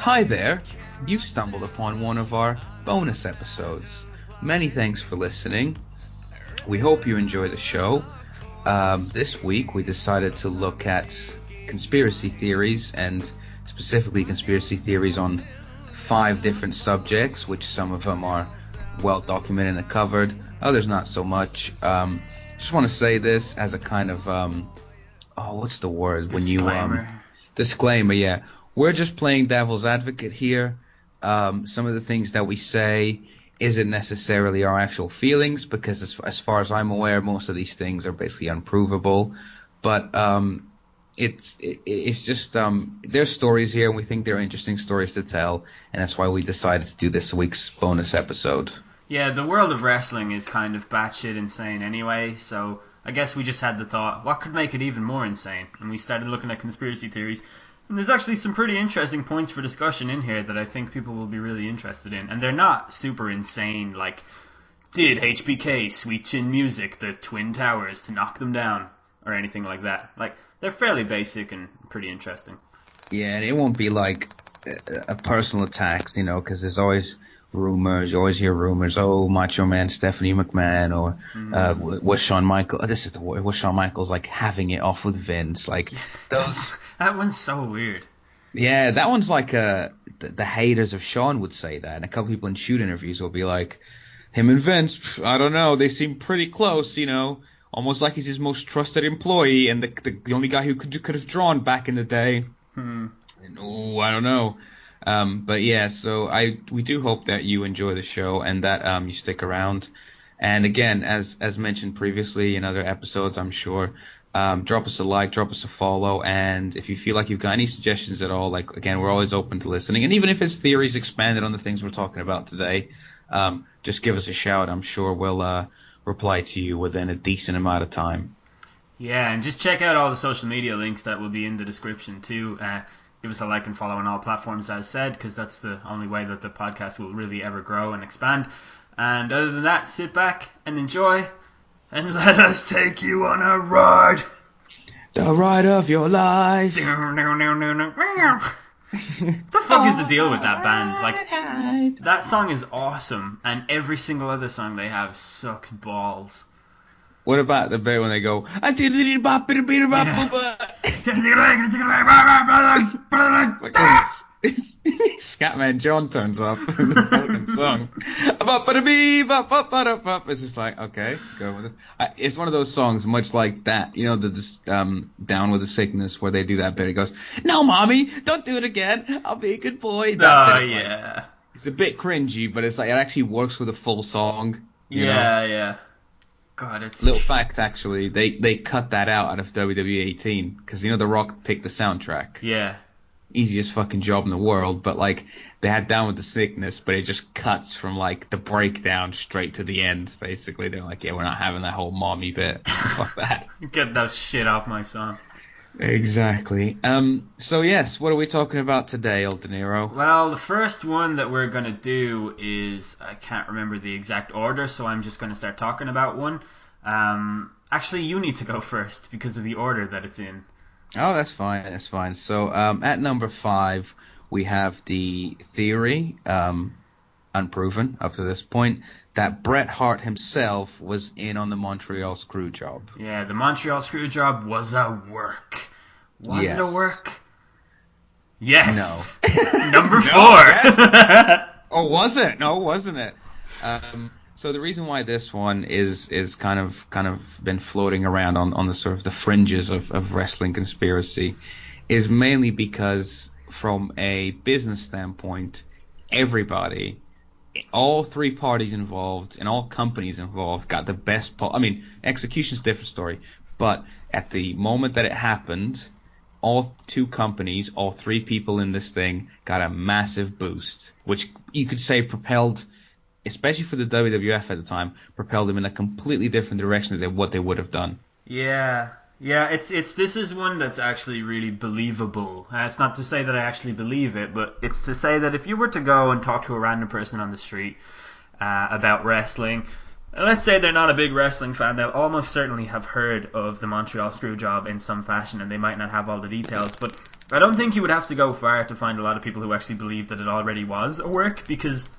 Hi there, you've stumbled upon one of our bonus episodes. Many thanks for listening. We hope you enjoy the show. This week we decided to look at conspiracy theories, and specifically conspiracy theories on 5 different subjects, which some of them are well documented and covered, others not so much. Just want to say this as a kind of, what's the word? Disclaimer. Disclaimer, yeah. We're just playing devil's advocate here. Some of the things that we say isn't necessarily our actual feelings, because as far as I'm aware, most of these things are basically unprovable. But it's just there's stories here, and we think they're interesting stories to tell, and that's why we decided to do this week's bonus episode. Yeah, the world of wrestling is kind of batshit insane anyway, so I guess we just had the thought, what could make it even more insane? And we started looking at conspiracy theories. And there's actually some pretty interesting points for discussion in here that I think people will be really interested in. And they're not super insane, like, did HBK sweep in music the Twin Towers to knock them down? Or anything like that. Like, they're fairly basic and pretty interesting. Yeah, and it won't be like a personal attacks, because there's always rumors. You always hear rumors. Oh, Macho Man Stephanie McMahon, or was Shawn Michaels? This is the word. Was Shawn Michaels like having it off with Vince? Like those. That one's so weird. Yeah, that one's like the haters of Shawn would say that, and a couple people in shoot interviews will be like, him and Vince, I don't know, they seem pretty close, almost like he's his most trusted employee and the only guy who could have drawn back in the day. And, I don't know. But yeah, so we do hope that you enjoy the show and that you stick around. And again, as mentioned previously in other episodes, I'm sure, drop us a like, drop us a follow, and if you feel like you've got any suggestions at all, like, again, we're always open to listening. And even if it's theories expanded on the things we're talking about today, just give us a shout. I'm sure we'll reply to you within a decent amount of time. Yeah, and just check out all the social media links that will be in the description too. Give us a like and follow on all platforms, as said, because that's the only way that the podcast will really ever grow and expand. And other than that, sit back and enjoy, and let us take you on a ride. The ride of your life. What the fuck is the deal with that band? Like, that song is awesome, and every single other song they have sucks balls. What about the bit when they go, Scatman John turns up in the fucking song. It's just like, okay, go with this. It's one of those songs, much like that, the Down with the Sickness, where they do that bit. It goes, no, mommy, don't do it again. I'll be a good boy. That bit, yeah. Like, it's a bit cringy, but it's like it actually works with a full song. Yeah. God, it's little fact, actually, they cut that out of WWE 18 because The Rock picked the soundtrack. Yeah. Easiest fucking job in the world, but like they had Down with the Sickness, but it just cuts from like the breakdown straight to the end. Basically, they're like, yeah, we're not having that whole mommy bit. Fuck that. Get that shit off my song. Exactly. So yes, what are we talking about today, old De Niro? Well, the first one that we're gonna do is, I can't remember the exact order, so I'm just gonna start talking about one. Actually, you need to go first because of the order that it's in. Oh, that's fine. So, at number 5, we have the theory, unproven up to this point, that Bret Hart himself was in on the Montreal Screwjob. Yeah, the Montreal Screwjob was a work. Was it a work? Yes. No. Number 4. Yes. Oh, was it? No, wasn't it? So the reason why this one is kind of been floating around on the sort of the fringes of wrestling conspiracy is mainly because from a business standpoint, everybody, all 3 parties involved and all companies involved got the best execution's a different story, but at the moment that it happened, all 2 companies, all 3 people in this thing got a massive boost, which you could say propelled, especially for the WWF at the time, propelled them in a completely different direction than what they would have done. Yeah, this is one that's actually really believable. It's not to say that I actually believe it, but it's to say that if you were to go and talk to a random person on the street about wrestling, let's say they're not a big wrestling fan, they'll almost certainly have heard of the Montreal Screwjob in some fashion, and they might not have all the details, but I don't think you would have to go far to find a lot of people who actually believe that it already was a work, because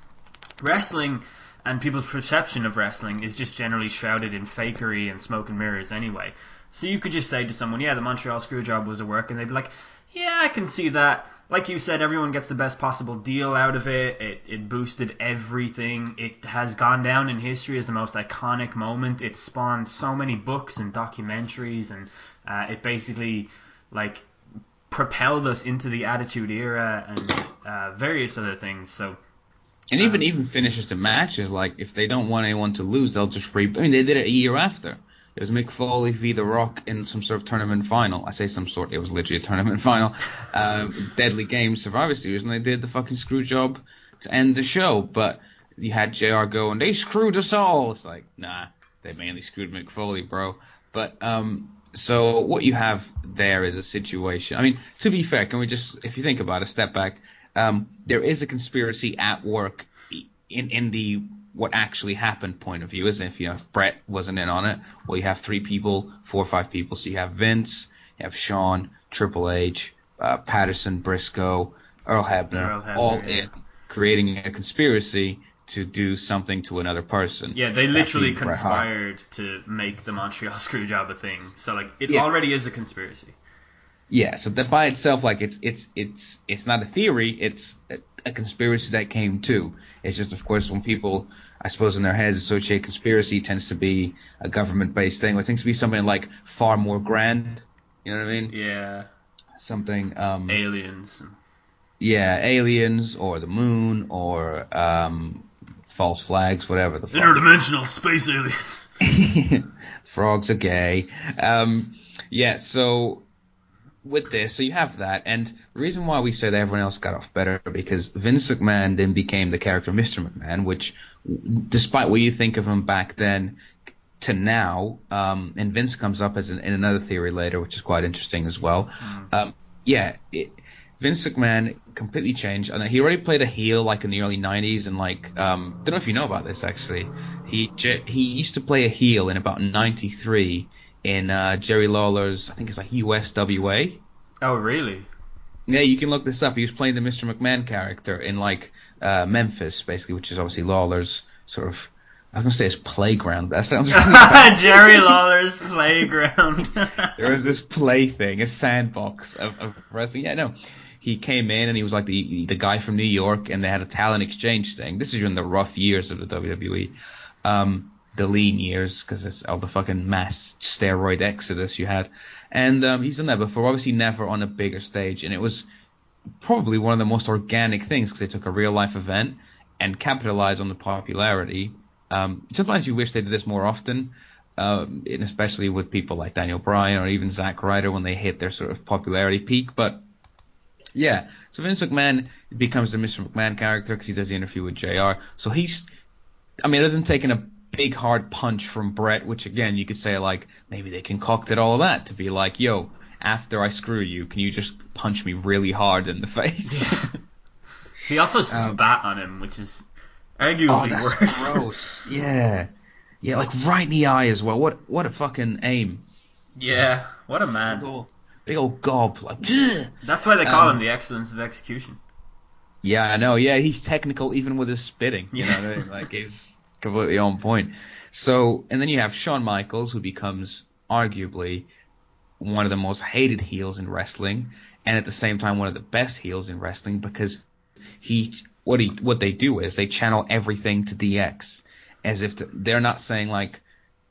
wrestling and people's perception of wrestling is just generally shrouded in fakery and smoke and mirrors anyway. So you could just say to someone, yeah, the Montreal Screwjob was a work, and they'd be like, yeah, I can see that. Like you said, everyone gets the best possible deal out of it. It boosted everything. It has gone down in history as the most iconic moment. It spawned so many books and documentaries, and it basically, like, propelled us into the Attitude Era and various other things. So, And even finishes the matches, like, if they don't want anyone to lose, they'll just I mean, they did it a year after. It was Mick Foley v. The Rock in some sort of tournament final. I say some sort, it was literally a tournament final. Deadly Game Survivor Series, and they did the fucking screw job to end the show. But you had JR go, and they screwed us all. It's like, nah, they mainly screwed Mick Foley, bro. But, so what you have there is a situation. I mean, to be fair, can we just, if you think about it, step back, there is a conspiracy at work in the what actually happened point of view, isn't it? If Brett wasn't in on it, well, you have 4 or 5 people. So you have Vince, you have Shawn, Triple H, Patterson, Briscoe, Earl Hebner, all in creating a conspiracy to do something to another person. Yeah, they literally conspired to make the Montreal Screwjob a thing. So, like, it already is a conspiracy. Yeah, so that by itself, like, it's not a theory, it's a conspiracy that came to. It's just, of course, when people, I suppose, in their heads associate conspiracy, tends to be a government-based thing, or it tends to be something like far more grand. You know what I mean? Yeah. Something aliens. Yeah, aliens or the moon or false flags, whatever the fuck. Interdimensional space aliens. Frogs are gay. Yeah, so with this, so you have that, and the reason why we say that everyone else got off better, because Vince McMahon then became the character Mr. McMahon, which, despite what you think of him back then to now, and Vince comes up as in another theory later, which is quite interesting as well. Vince McMahon completely changed, and he already played a heel like in the early 90s, and like don't know if you know about this actually. He used to play a heel in about 93 in Jerry Lawler's, I think it's like USWA. Oh, really? Yeah, you can look this up. He was playing the Mr. McMahon character in like Memphis, basically, which is obviously Lawler's sort of, I was going to say his playground. That sounds really bad. Jerry Lawler's playground. There was this play thing, a sandbox of wrestling. Yeah, no. He came in and he was like the guy from New York, and they had a talent exchange thing. This is during the rough years of the WWE. The lean years, because it's all the fucking mass steroid exodus you had. And he's done that before, obviously never on a bigger stage. And it was probably one of the most organic things, because they took a real-life event and capitalized on the popularity. Sometimes you wish they did this more often, and especially with people like Daniel Bryan or even Zack Ryder when they hit their sort of popularity peak. But yeah, so Vince McMahon becomes the Mr. McMahon character because he does the interview with JR. So he's, I mean, other than taking a big hard punch from Brett, which again you could say like maybe they concocted all of that to be like, yo, after I screw you, can you just punch me really hard in the face? He also spat on him, which is arguably that's worse. Gross. Yeah, like right in the eye as well. What a fucking aim. Yeah, what a man. Big old gob. Like, that's why they call him the excellence of execution. Yeah, I know. Yeah, he's technical even with his spitting. You know what I mean? Like, he's completely on point. So, and then you have Shawn Michaels, who becomes arguably one of the most hated heels in wrestling, and at the same time one of the best heels in wrestling, because what they do is they channel everything to DX, as if they're not saying like,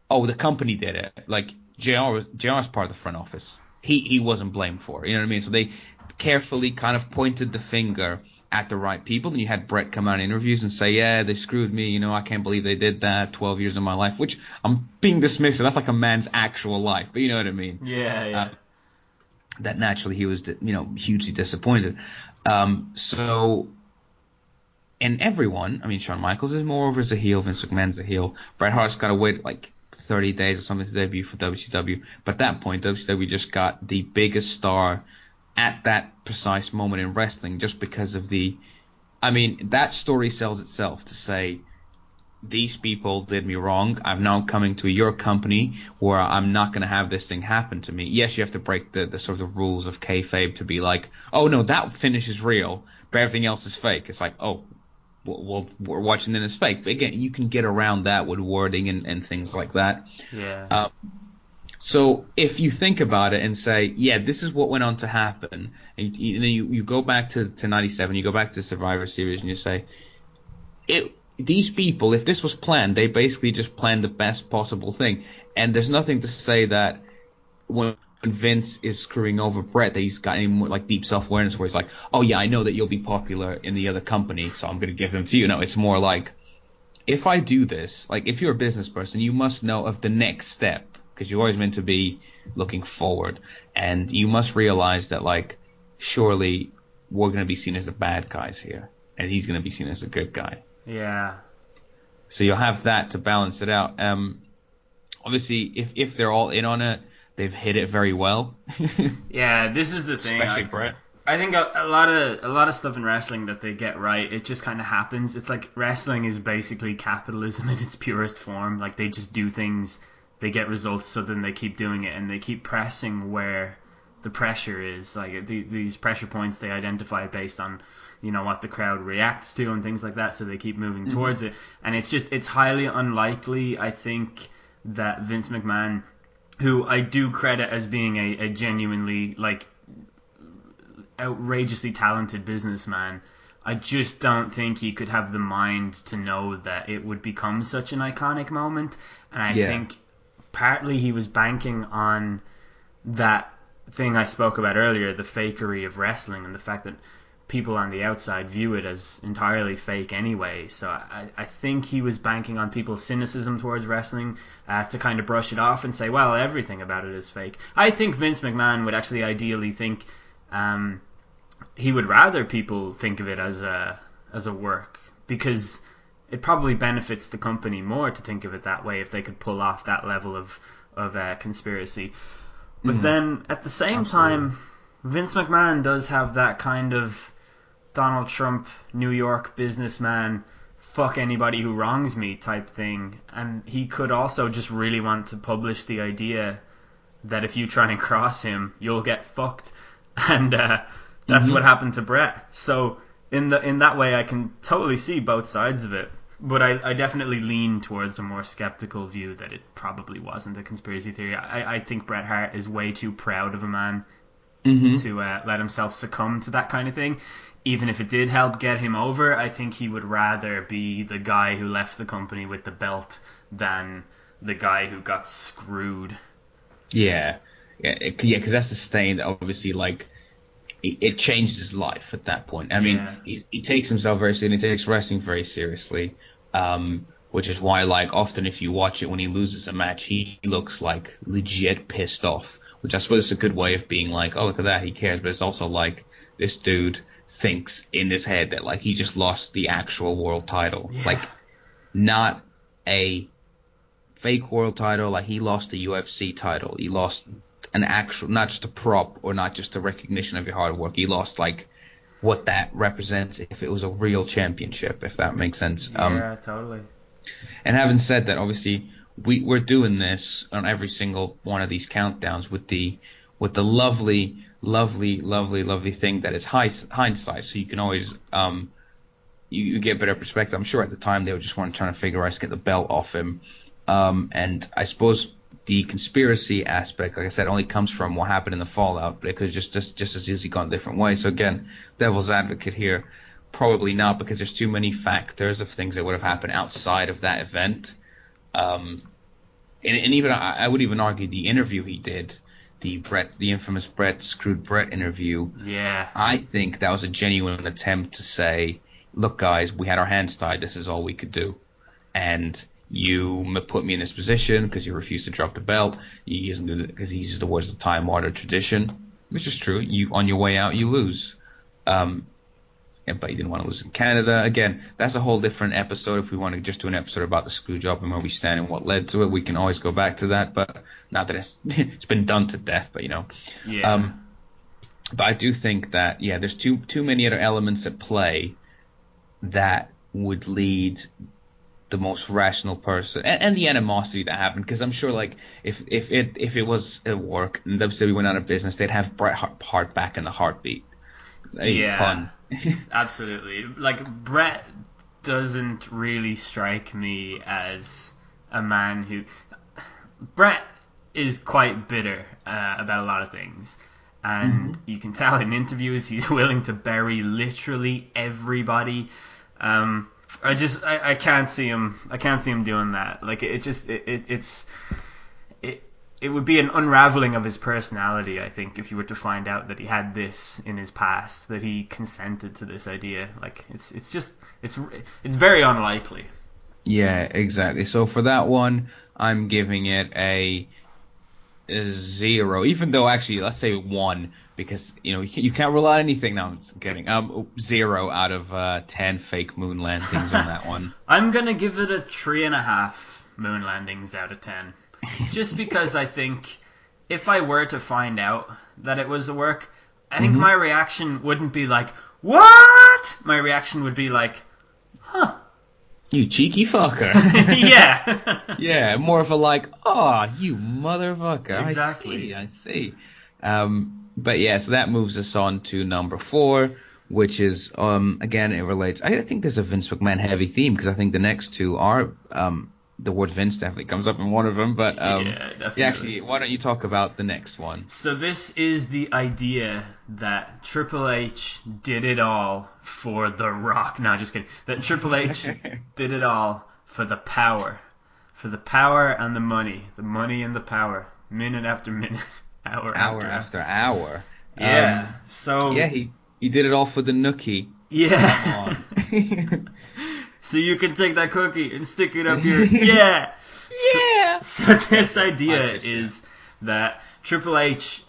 oh, the company did it. Like JR's part of the front office. He wasn't blamed for it. You know what I mean? So they carefully kind of pointed the finger at the right people. And you had Brett come out in interviews and say, yeah, they screwed me. You know, I can't believe they did that. 12 years of my life, which I'm being dismissive. That's like a man's actual life. But you know what I mean? Yeah. That naturally he was, hugely disappointed. So, and everyone, I mean, Shawn Michaels is more over as a heel. Vince McMahon's a heel. Bret Hart's got to wait like 30 days or something to debut for WCW. But at that point, WCW just got the biggest star at that precise moment in wrestling, just because of that story sells itself to say these people did me wrong. I'm now coming to your company where I'm not going to have this thing happen to me. Yes, you have to break the sort of rules of kayfabe to be like, oh no, that finish is real, but everything else is fake. It's like, oh, well, we're watching it as fake. But again, you can get around that with wording and things like that. Yeah. So if you think about it and say, yeah, this is what went on to happen, and you go back to 97, you go back to Survivor Series, and you say, these people, if this was planned, they basically just planned the best possible thing. And there's nothing to say that when Vince is screwing over Brett, that he's got any more like deep self-awareness where he's like, oh yeah, I know that you'll be popular in the other company, so I'm going to give them to you. No, it's more like, if I do this, like if you're a business person, you must know of the next step because you're always meant to be looking forward. And you must realize that like, surely we're going to be seen as the bad guys here and he's going to be seen as the good guy. Yeah. So you'll have that to balance it out. Obviously, if they're all in on it, they've hit it very well. Yeah, this is the thing. Especially Brett. I think a lot of stuff in wrestling that they get right, it just kind of happens. It's like wrestling is basically capitalism in its purest form. Like they just do things, they get results, so then they keep doing it, and they keep pressing where the pressure is. Like these pressure points they identify based on, you know, what the crowd reacts to and things like that, so they keep moving towards it. And it's highly unlikely, I think, that Vince McMahon, who I do credit as being a genuinely like outrageously talented businessman, I just don't think he could have the mind to know that it would become such an iconic moment. And I think partly he was banking on that thing I spoke about earlier, the fakery of wrestling and the fact that people on the outside view it as entirely fake anyway. So I think he was banking on people's cynicism towards wrestling to kind of brush it off and say, well, everything about it is fake. I think Vince McMahon would actually ideally think he would rather people think of it as a work, because it probably benefits the company more to think of it that way if they could pull off that level of conspiracy. But then at the same time, Vince McMahon does have that kind of Donald Trump, New York businessman, fuck anybody who wrongs me type thing. And he could also just really want to publish the idea that if you try and cross him, you'll get fucked. And that's what happened to Brett. So in that way, I can totally see both sides of it. But I definitely lean towards a more skeptical view that it probably wasn't a conspiracy theory. I think Bret Hart is way too proud of a man to let himself succumb to that kind of thing. Even if it did help get him over, I think he would rather be the guy who left the company with the belt than the guy who got screwed. Yeah, because that's the stain that obviously, like, it changed his life at that point. I mean, he takes himself very seriously, he takes wrestling very seriously, which is why, like, often if you watch it when he loses a match, he looks, like, legit pissed off, which I suppose is a good way of being like, oh, look at that, he cares, but it's also like, this dude thinks in his head that, like, he just lost the actual world title. Yeah. Like, not a fake world title, like, he lost the UFC title, he lost an actual, not just a prop or not just a recognition of your hard work. He lost like what that represents if it was a real championship, if that makes sense. Yeah, totally. And having said that, obviously we're doing this on every single one of these countdowns with the lovely thing that is hindsight. So you can always you get better perspective. I'm sure at the time they were just trying to figure out how to get the belt off him. And I suppose the conspiracy aspect, like I said, only comes from what happened in the fallout, but it could just as easily gone a different way. So again, devil's advocate here, probably not, because there's too many factors of things that would have happened outside of that event. And even I would even argue the interview he did, the infamous Screwed Brett interview. Yeah. I think that was a genuine attempt to say, look, guys, we had our hands tied. This is all we could do, and you put me in this position because you refused to drop the belt. You used it because he uses the words of time, order, tradition, which is true. You on your way out, you lose. But you didn't want to lose in Canada. Again, that's a whole different episode. If we want to just do an episode about the screw job and where we stand and what led to it, we can always go back to that. But not that it's been done to death. But you know, yeah. But I do think that there's too many other elements at play that would lead the most rational person, and the animosity that happened. Because I'm sure, like, if it was at work and WWE went out of business, they'd have Bret Hart back in the heartbeat. Hey, Yeah, pun. absolutely. Like, Brett doesn't really strike me as a man who. Brett is quite bitter about a lot of things, and Hmm. you can tell in interviews he's willing to bury literally everybody. Um, I can't see him. I can't see him doing that. Like, it it would be an unraveling of his personality, I think, if you were to find out that he had this in his past, that he consented to this idea. Like, it's very unlikely. Yeah, exactly. So for that one, I'm giving it a 0. Even though actually, let's say 1, because you can't rule out anything. No, I'm just kidding. 0 out of 10 fake moon landings on that one. I'm gonna give it a 3.5 moon landings out of 10, just because I think if I were to find out that it was a work, I think my Hmm. reaction wouldn't be like "what." My reaction would be like, "Huh." You cheeky fucker. Yeah. Yeah, more of a like, oh, you motherfucker. I Exactly. see, I see. But yeah, so that moves us on to number 4, which is again it relates. I think there's a Vince McMahon heavy theme because I think the next two are the word Vince definitely comes up in one of them. But Yeah, yeah, definitely. actually, why don't you talk about the next one? So this is the idea that Triple H did it all for The Rock. No, just kidding. That Triple H did it all for the power and the money and the power, minute after minute, hour Hour after hour. after hour. Yeah. Yeah, So he did it all for the nookie. Come yeah. on. So you can take that cookie and stick it up your yeah. So, Yeah. so this I idea wish, yeah. is that Triple H,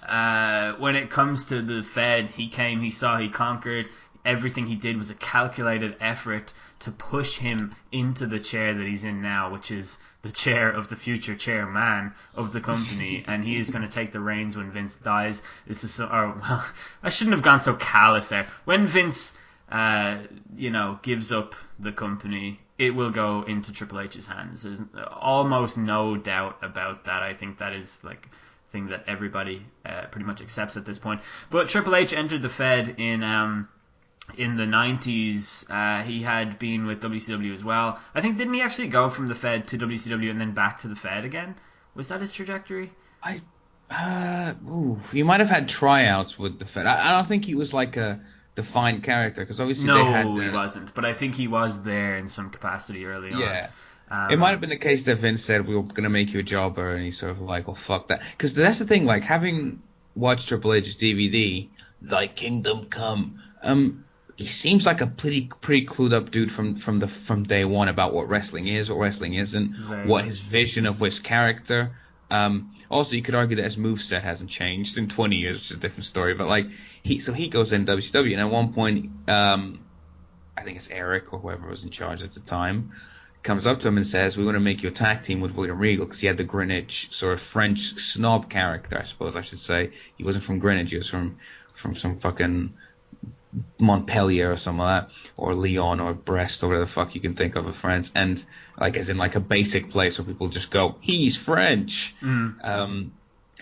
when it comes to the Fed, he came, he saw, he conquered. Everything he did was a calculated effort to push him into the chair that he's in now, which is the chair of the future chairman of the company, and he is going to take the reins when Vince dies. This is or well, I shouldn't have gone so callous there. When Vince gives up the company, it will go into Triple H's hands. There's almost no doubt about that. I think that is like a thing that everybody pretty much accepts at this point. But Triple H entered the Fed in the 90s. He had been with WCW as well. I think, didn't he actually go from the Fed to WCW and then back to the Fed again? Was that his trajectory? I he might have had tryouts with the Fed. I don't think he was like a defined character because obviously they had No, he the wasn't. But I think he was there in some capacity early on. yeah. It might have Um, been the case that Vince said we were gonna make you a jobber, and he's sort of like, well, fuck that. Because that's the thing. Like having watched Triple H's DVD, Thy Kingdom Come. He seems like a pretty clued up dude from day one about what wrestling is, what wrestling isn't, very what his much. vision of his character. Also, you could argue that his moveset hasn't changed in 20 years, which is a different story. But like he goes in WCW, and at one point, I think it's Eric or whoever was in charge at the time, comes up to him and says, "We want to make you a tag team with William Regal," because he had the Greenwich sort of French snob character, I suppose I should say. He wasn't from Greenwich; he was from some fucking Montpellier or something like that, or Lyon or Brest or whatever the fuck you can think of France, and like as in like a basic place where people just go, "He's French," Mm. and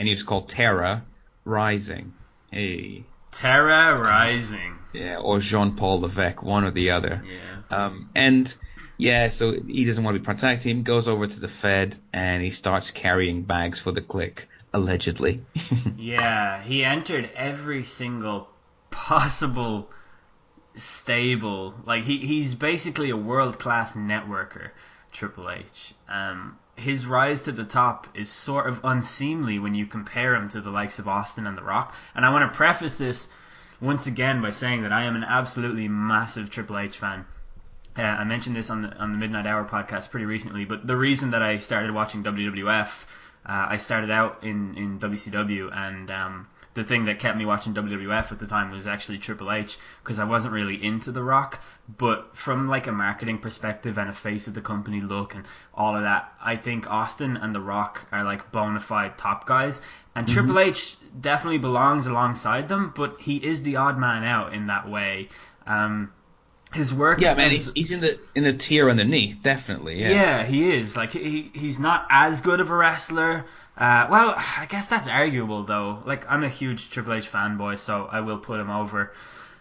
he was called Terra Rising. Hey. Terra Um, Rising. yeah, or Jean-Paul Levesque, one or the other. Yeah. And yeah, so he doesn't want to be part of the tag team, goes over to the Fed, and he starts carrying bags for the clique, allegedly. Yeah, he entered every single possible stable. Like he's basically a world class networker, Triple H. His rise to the top is sort of unseemly when you compare him to the likes of Austin and The Rock. And I want to preface this once again by saying that I am an absolutely massive Triple H fan. I mentioned this on the Midnight Hour podcast pretty recently, but the reason that I started watching WWF, I started out in WCW, and the thing that kept me watching WWF at the time was actually Triple H, because I wasn't really into The Rock, but from like a marketing perspective and a face of the company look and all of that, I think Austin and The Rock are like bona fide top guys, and Triple Hmm. H definitely belongs alongside them, but he is the odd man out in that way. his work Yeah, man, as he's in the tier underneath, definitely. Yeah. yeah, he is. Like he's not as good of a wrestler. Well, I guess that's arguable though. Like I'm a huge Triple H fanboy, so I will put him over.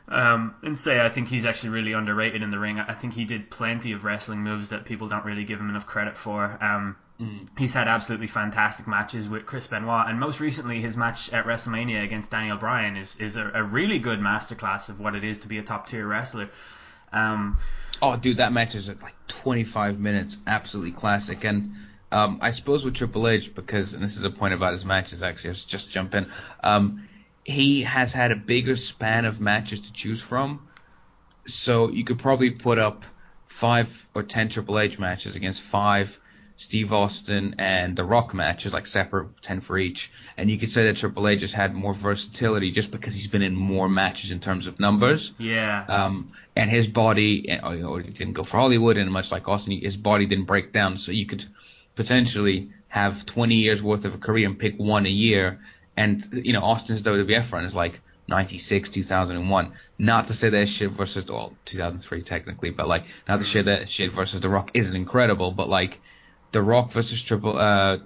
And say I think he's actually really underrated in the ring. I think he did plenty of wrestling moves that people don't really give him enough credit for. He's had absolutely fantastic matches with Chris Benoit, and most recently his match at WrestleMania against Daniel Bryan is a really good masterclass of what it is to be a top tier wrestler. Oh, dude, that match is like 25 minutes, absolutely classic. And I suppose with Triple H, because, and this is a point about his matches, actually, I should just jump in. He has had a bigger span of matches to choose from. So you could probably put up 5 or 10 Triple H matches against 5 Steve Austin and The Rock matches, like separate 10 for each. And you could say that Triple H has had more versatility just because he's been in more matches in terms of numbers. Yeah. And his body, or he didn't go for Hollywood, and much like Austin, his body didn't break down. So you could potentially have 20 years worth of a career and pick one a year. And, Austin's WWF run is like 96, 2001. Not to say that shit versus, 2003 technically, but like, not to say that shit versus The Rock isn't incredible, but like, The Rock versus Triple H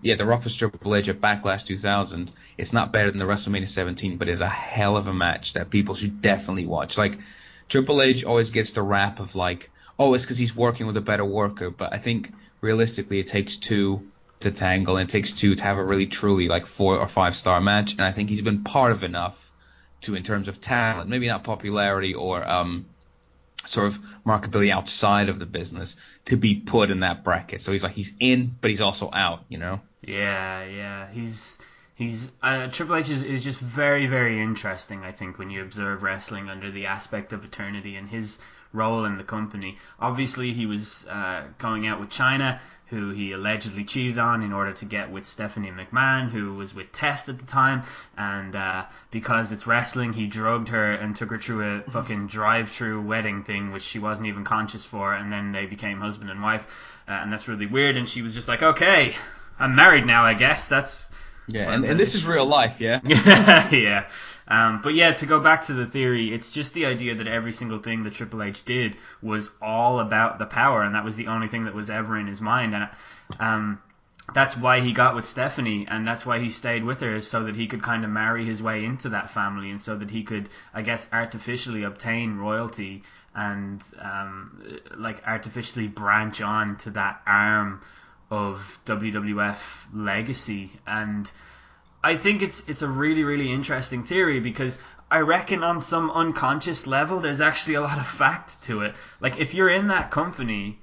at Backlash 2000. It's not better than the WrestleMania 17, but it's a hell of a match that people should definitely watch. Like, Triple H always gets the rap of like, oh, it's because he's working with a better worker, but I think realistically it takes 2 to tangle, and it takes 2 to have a really truly like 4 or 5 star match, and I think he's been part of enough to, in terms of talent, maybe not popularity or sort of marketability outside of the business, to be put in that bracket. So he's in, but he's also out, Yeah. He's Triple H is just very, very interesting, I think, when you observe wrestling under the aspect of eternity and his role in the company. Obviously, he was going out with China, who he allegedly cheated on in order to get with Stephanie McMahon, who was with Test at the time, and because it's wrestling, he drugged her and took her through a fucking drive-through wedding thing, which she wasn't even conscious for, and then they became husband and wife, and that's really weird, and she was just like, okay, I'm married now, I guess, that's... Yeah, and this is real life, yeah? Yeah. But yeah, to go back to the theory, it's just the idea that every single thing that Triple H did was all about the power, and that was the only thing that was ever in his mind. And that's why he got with Stephanie, and that's why he stayed with her, so that he could kind of marry his way into that family, and so that he could, I guess, artificially obtain royalty and like artificially branch on to that arm of WWF legacy. And I think it's a really, really interesting theory, because I reckon on some unconscious level there's actually a lot of fact to it. Like, if you're in that company,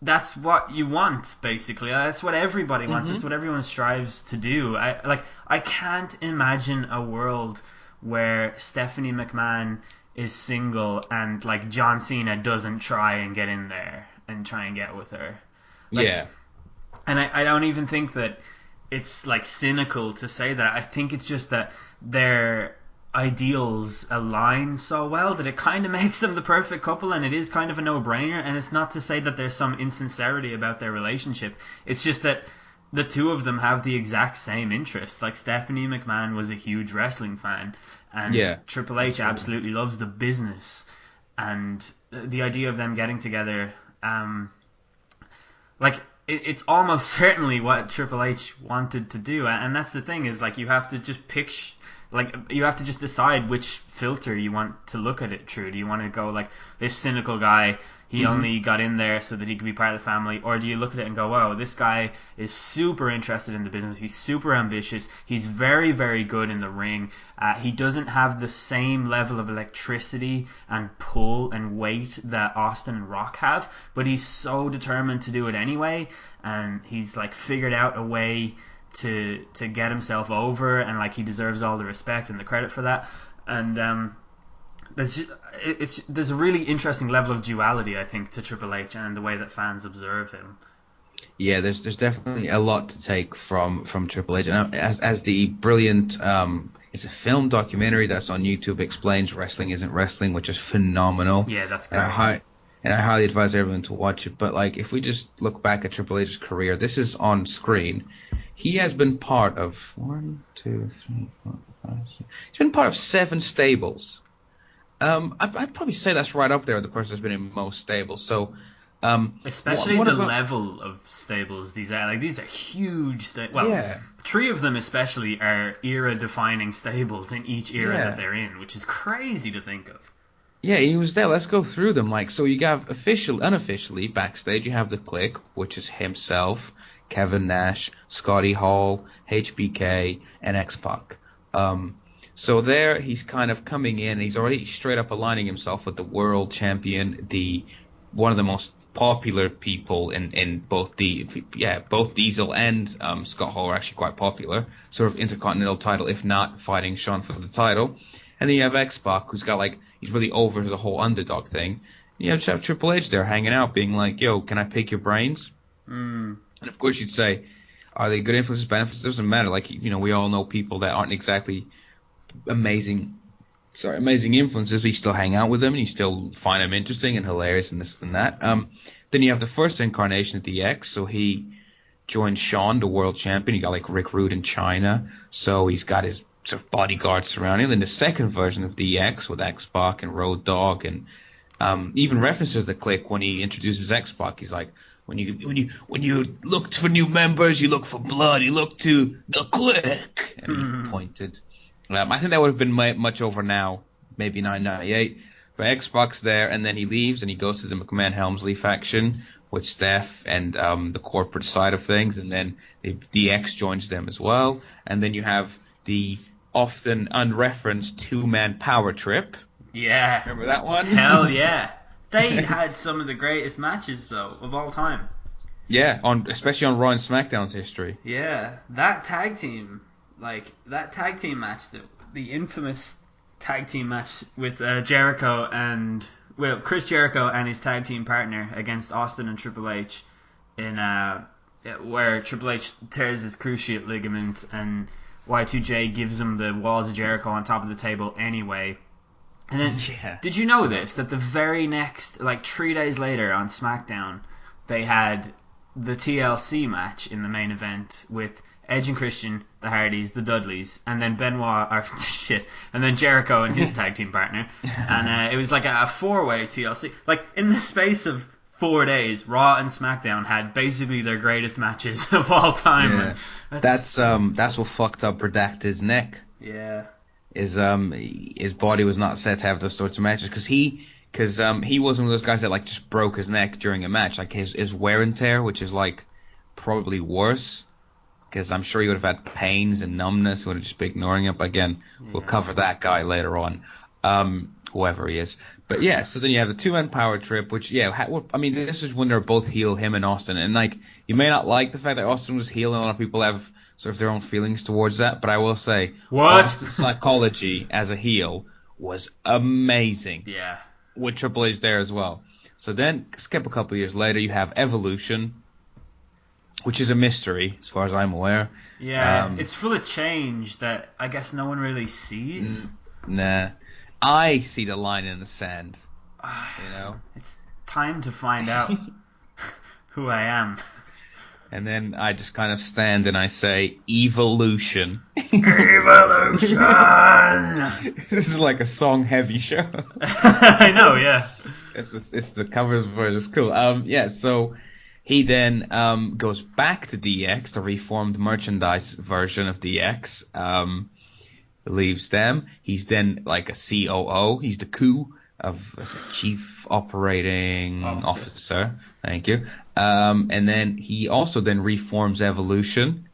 that's what you want, basically. That's what everybody wants. That's what everyone strives to do. I can't imagine a world where Stephanie McMahon is single and like John Cena doesn't try and get in there and try and get with her. Like, Yeah. and I don't even think that it's like cynical to say that. I think it's just that their ideals align so well that it kind of makes them the perfect couple, and it is kind of a no-brainer. And it's not to say that there's some insincerity about their relationship. It's just that the two of them have the exact same interests. Like, Stephanie McMahon was a huge wrestling fan, and Triple H absolutely loves the business. And the idea of them getting together, like, it's almost certainly what Triple H wanted to do, and that's the thing, is like, you have to just you have to just decide which filter you want to look at it through. Do you want to go like, this cynical guy, he only got in there so that he could be part of the family, or do you look at it and go, wow, this guy is super interested in the business, he's super ambitious, he's very, very good in the ring, he doesn't have the same level of electricity and pull and weight that Austin and Rock have, but he's so determined to do it anyway, and he's like figured out a way to get himself over, and like, he deserves all the respect and the credit for that. And there's a really interesting level of duality, I think, to Triple H and the way that fans observe him. Yeah, there's definitely a lot to take from Triple H, and as the brilliant it's a film documentary that's on YouTube explains, Wrestling Isn't Wrestling, which is phenomenal. Yeah, that's great. And I highly advise everyone to watch it. But like, if we just look back at Triple H's career, this is on screen. He has been part of 1, 2, 3, 4, 5, 6. He's been part of 7 stables. I'd probably say that's right up there with the person that's been in most stables. So, Especially what the about? level of stables these are. Like, these are huge well, Yeah, three of them especially are era-defining stables in each era that yeah, they're in, which is crazy to think of. yeah. He was there. Let's go through them. Like, so you have unofficially backstage, you have the Click, which is himself, Kevin Nash, Scotty Hall, HBK, and X-Pac. Um, so there, he's kind of coming in. He's already straight up aligning himself with the world champion, the one of the most popular people in both Diesel and Scott Hall are actually quite popular. Sort of intercontinental title, if not fighting Sean for the title. And then you have X-Pac, who's got like he's really over the whole underdog thing. And you have Triple H there hanging out, being like, "Yo, can I pick your brains?" Mm. And of course, you'd say, "Are they good influences, benefits?" It doesn't matter. Like we all know people that aren't exactly amazing amazing influences, but you still hang out with them and you still find them interesting and hilarious and this and that. Then you have the first incarnation of DX, so he joined Shawn, the world champion. You got like Rick Rude in China, so he's got his sort of bodyguards surrounding him. Then the second version of DX with X-Pac and Road Dogg and even references the Click when he introduces X-Pac. He's like, when you look for new members, you look for blood. You look to the Click, and he pointed. I think that would have been much over now, maybe 998. But X-Pac's there, and then he leaves and he goes to the McMahon Helmsley faction with Steph and the corporate side of things, and then DX joins them as well. And then you have the often unreferenced two-man power trip. Yeah. Remember that one? Hell yeah. They had some of the greatest matches, though, of all time. Yeah, especially on Raw and SmackDown's history. Yeah. That tag team match, the infamous tag team match with Jericho and Chris Jericho and his tag team partner against Austin and Triple H in where Triple H tears his cruciate ligament and Y2J gives him the walls of Jericho on top of the table anyway. And then, Did you know this? That the very next, like 3 days later on SmackDown, they had the TLC match in the main event with Edge and Christian, the Hardys, the Dudleys, and then Benoit, and then Jericho and his tag team partner. And it was like a 4-way TLC. Like, in the space of 4 days, Raw and SmackDown had basically their greatest matches of all time. Yeah. That's what fucked up Redacted's neck. Yeah. His body was not set to have those sorts of matches because he was one of those guys that like just broke his neck during a match, like his wear and tear, which is like probably worse because I'm sure he would have had pains and numbness. He would have just been ignoring it. But again, we'll cover that guy later on, whoever he is. But yeah, so then you have the 2-man power trip, which this is when they're both heel, him and Austin, and like you may not like the fact that Austin was heel, and a lot of people have sort of their own feelings towards that, but I will say Austin's psychology as a heel was amazing. Yeah. With Triple H there as well. So then, skip a couple of years later, you have Evolution, which is a mystery as far as I'm aware. Yeah, it's full of change that I guess no one really sees. Nah. I see the line in the sand. It's time to find out who I am. And then I just kind of stand and I say, Evolution. Evolution! This is like a song-heavy show. I know, yeah. It's the covers were just cool. So he then goes back to DX, the reformed merchandise version of DX. Leaves them. He's then like a COO. He's the coup of Chief Operating Officer. Thank you. And then he also then reforms Evolution.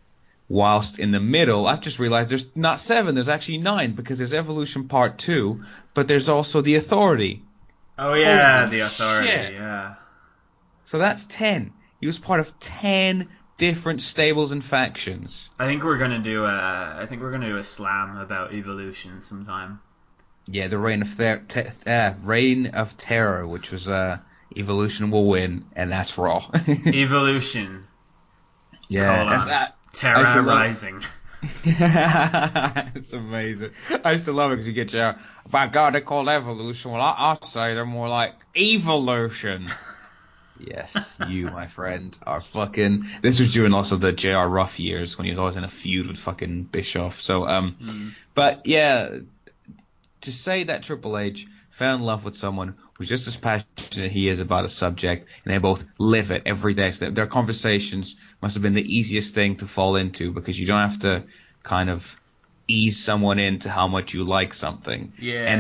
Whilst in the middle, I've just realized there's not 7, there's actually 9 because there's Evolution Part 2, but there's also the Authority. Oh yeah, Holy the Authority. Shit. Yeah. So that's 10. He was part of 10 different stables and factions. I think we're gonna do a slam about Evolution sometime. Yeah, the Reign of Terror, which was Evolution will win, and that's Raw. Evolution. Yeah, Terror Rising. It's amazing. I used to love it because you get your, by God, they're called Evolution. Well, I'll say they're more like Evolution. Yes, you, my friend, are fucking. This was during also the J.R. Ruff years when he was always in a feud with fucking Bischoff. So, but yeah, to say that Triple H fell in love with someone who's just as passionate he is about a subject, and they both live it every day. So their conversations must have been the easiest thing to fall into, because you don't have to kind of ease someone into how much you like something. Yeah.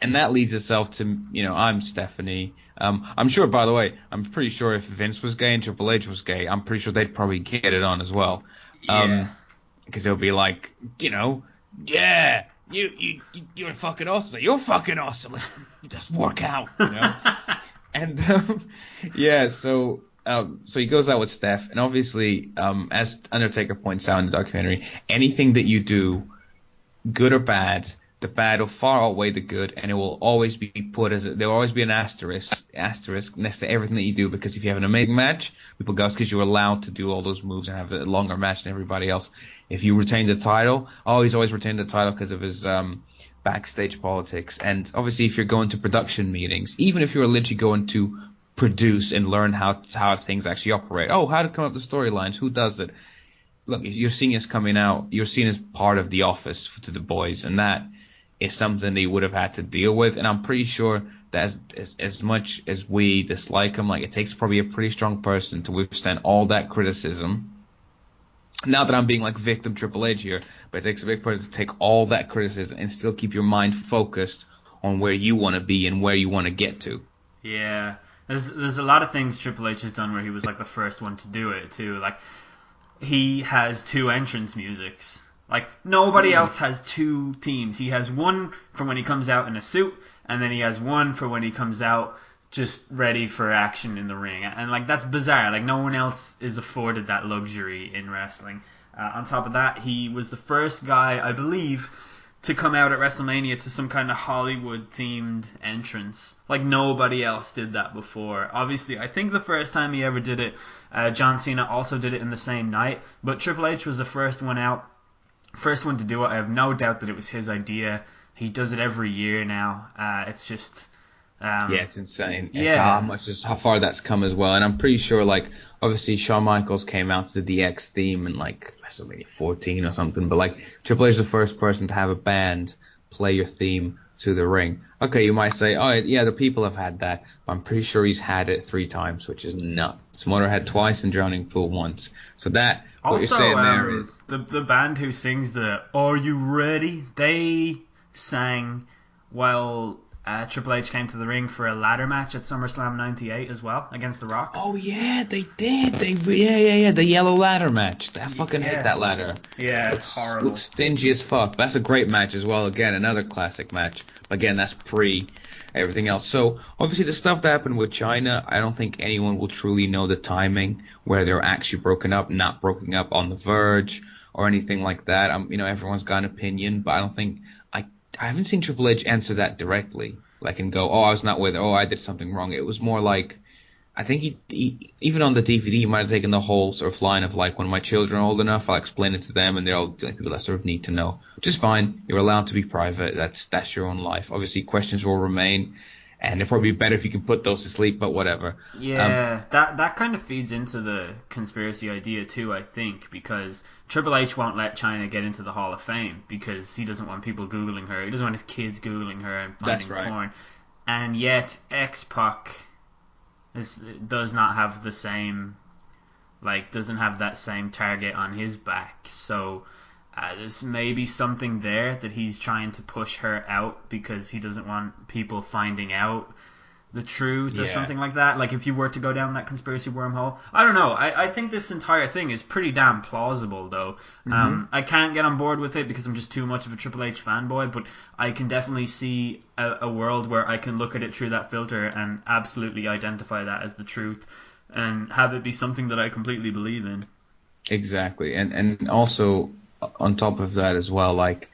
And that leads itself to, I'm Stephanie. I'm sure, by the way, I'm pretty sure if Vince was gay and Triple H was gay, I'm pretty sure they'd probably get it on as well. Yeah. Because it'll be like, yeah, you're fucking awesome. Like, you're fucking awesome. Let's just work out, And yeah, so he goes out with Steph, and obviously, as Undertaker points out in the documentary, anything that you do, good or bad, the bad will far outweigh the good, and it will always be put as there will always be an asterisk next to everything that you do, because if you have an amazing match, people go, because you're allowed to do all those moves and have a longer match than everybody else. If you retain the title, he's always retained the title because of his backstage politics. And obviously, if you're going to production meetings, even if you're literally going to produce and learn how things actually operate, how to come up with storylines, who does it? Look, if you're seeing us coming out, you're seen as part of the office to the boys, and that is something they would have had to deal with. And I'm pretty sure that as much as we dislike him, like, it takes probably a pretty strong person to withstand all that criticism. Not that I'm being like victim Triple H here, but it takes a big person to take all that criticism and still keep your mind focused on where you want to be and where you want to get to. Yeah. There's a lot of things Triple H has done where he was like the first one to do it too. Like, he has 2 entrance musics. Like, nobody else has 2 themes. He has one for when he comes out in a suit, and then he has one for when he comes out just ready for action in the ring. And, like, that's bizarre. Like, no one else is afforded that luxury in wrestling. On top of that, he was the first guy, I believe, to come out at WrestleMania to some kind of Hollywood-themed entrance. Like, nobody else did that before. Obviously, I think the first time he ever did it, John Cena also did it in the same night, but Triple H was the first one out. First one to do it. I have no doubt that it was his idea. He does it every year now. It's just... yeah, it's insane. Yeah. It's how far that's come as well. And I'm pretty sure, like, obviously Shawn Michaels came out to the DX theme in, like, WrestleMania 14 or something. But, like, Triple H is the first person to have a band play your theme to the ring. Okay, you might say, oh, yeah, the people have had that. But I'm pretty sure he's had it 3 times, which is nuts. Motorhead twice and Drowning Pool once. So that... Also, what you're saying there is... the band who sings the "Are You Ready?" they sang while Triple H came to the ring for a ladder match at SummerSlam '98 as well against The Rock. Oh yeah, they did. Yeah. The yellow ladder match. I fucking hate that ladder. Yeah, it's horrible. Looks stingy as fuck. That's a great match as well. Again, another classic match. Again, that's pre everything else. So obviously the stuff that happened with China, I don't think anyone will truly know the timing where they're actually broken up, not broken up, on the verge or anything like that. Everyone's got an opinion, but I don't think I haven't seen Triple H answer that directly, like, and go, I was not with her, I did something wrong. It was more like, I think he even on the DVD, he might have taken the whole sort of line of, like, when my children are old enough, I'll explain it to them, and they're all like, people that sort of need to know, which is fine. You're allowed to be private. That's your own life. Obviously, questions will remain, and it'd probably be better if you can put those to sleep, but whatever. Yeah, that kind of feeds into the conspiracy idea too, I think, because Triple H won't let Chyna get into the Hall of Fame because he doesn't want people Googling her. He doesn't want his kids Googling her and finding porn. And yet X-Pac does not have the same, doesn't have that same target on his back. So there's maybe something there that he's trying to push her out because he doesn't want people finding out the truth or something like that. Like, if you were to go down that conspiracy wormhole, I don't know. I think this entire thing is pretty damn plausible, though. I can't get on board with it because I'm just too much of a Triple H fanboy, but I can definitely see a world where I can look at it through that filter and absolutely identify that as the truth and have it be something that I completely believe in. Exactly. And also, on top of that as well, like,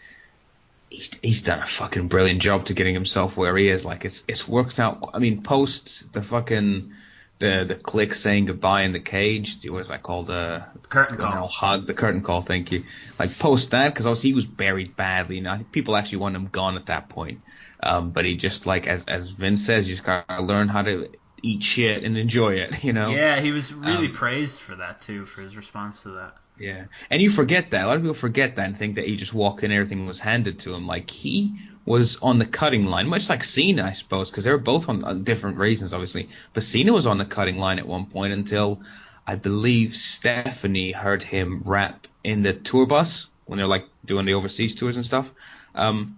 he's done a fucking brilliant job to getting himself where he is. Like, it's worked out. I mean, post the fucking the Click saying goodbye in the cage. What is that called? The curtain call. Hug. The curtain call. Thank you. Like, post that, because obviously he was buried badly. I think people actually want him gone at that point. But he just, like, as Vince says, you just gotta learn how to eat shit and enjoy it. Yeah, he was really praised for that too, for his response to that. Yeah, and you forget that. A lot of people forget that and think that he just walked in and everything was handed to him. Like, he was on the cutting line, much like Cena, I suppose, because they were both on different reasons, obviously. But Cena was on the cutting line at one point until I believe Stephanie heard him rap in the tour bus when they're like doing the overseas tours and stuff. And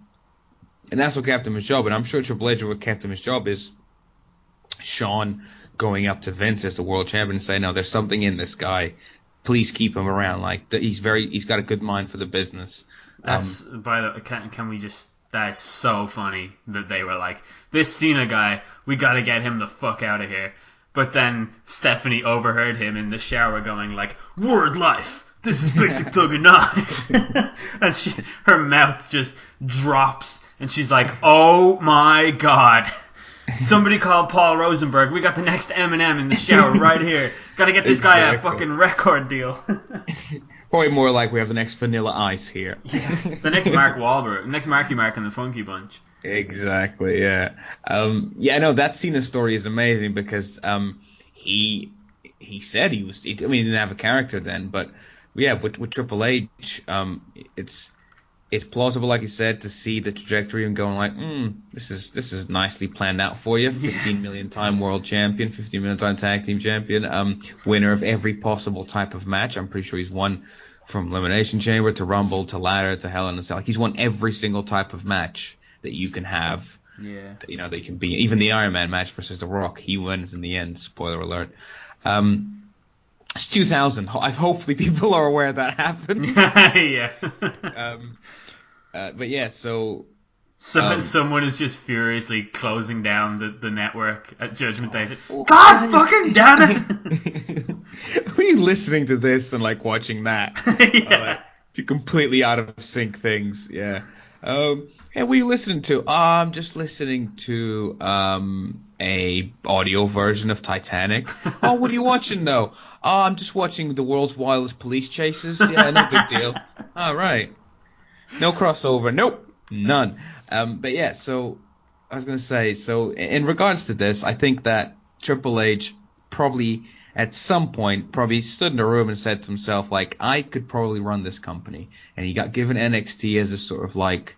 that's what kept him his job. And I'm sure Triple H, what kept him his job is Shawn going up to Vince as the world champion and saying, "No, there's something in this guy. Please keep him around. Like he's got a good mind for the business." That's by the can we just? That's so funny that they were like, "This Cena guy, we got to get him the fuck out of here." But then Stephanie overheard him in the shower going like, "Word life. This is basic thugonomics." And her mouth just drops, and she's like, "Oh my god. Somebody call Paul Rosenberg. We got the next Eminem in the shower right here. Gotta get this guy a fucking record deal." Probably more like we have the next Vanilla Ice here. Yeah, the next Mark Wahlberg, next Marky Mark in the Funky Bunch. Exactly, yeah. No, that Cena story is amazing because he said he didn't have a character then, but yeah, with Triple H, it's plausible, like you said, to see the trajectory and going like, this is nicely planned out for you. 15 million time world champion, 15 million time tag team champion, winner of every possible type of match. I'm pretty sure he's won from Elimination Chamber to Rumble to Ladder to Hell in a Cell. Like, he's won every single type of match that you can have. Yeah. They can be. Even the Iron Man match versus The Rock, he wins in the end. Spoiler alert. It's 2000. Hopefully people are aware that happened. Yeah. But yeah, so... someone is just furiously closing down the network at Judgment Day. God fucking damn it! Who are you listening to this and like watching that? Yeah. Two completely out of sync things. Yeah. Hey, what are you listening to? I'm just listening to a audio version of Titanic. Oh, what are you watching though? Oh, I'm just watching the world's wildest police chases. Yeah, no big deal. All right. No crossover. Nope. None. But yeah, so I was going to say, so in regards to this, I think that Triple H probably at some point probably stood in a room and said to himself, like, I could probably run this company. And he got given NXT as a sort of template.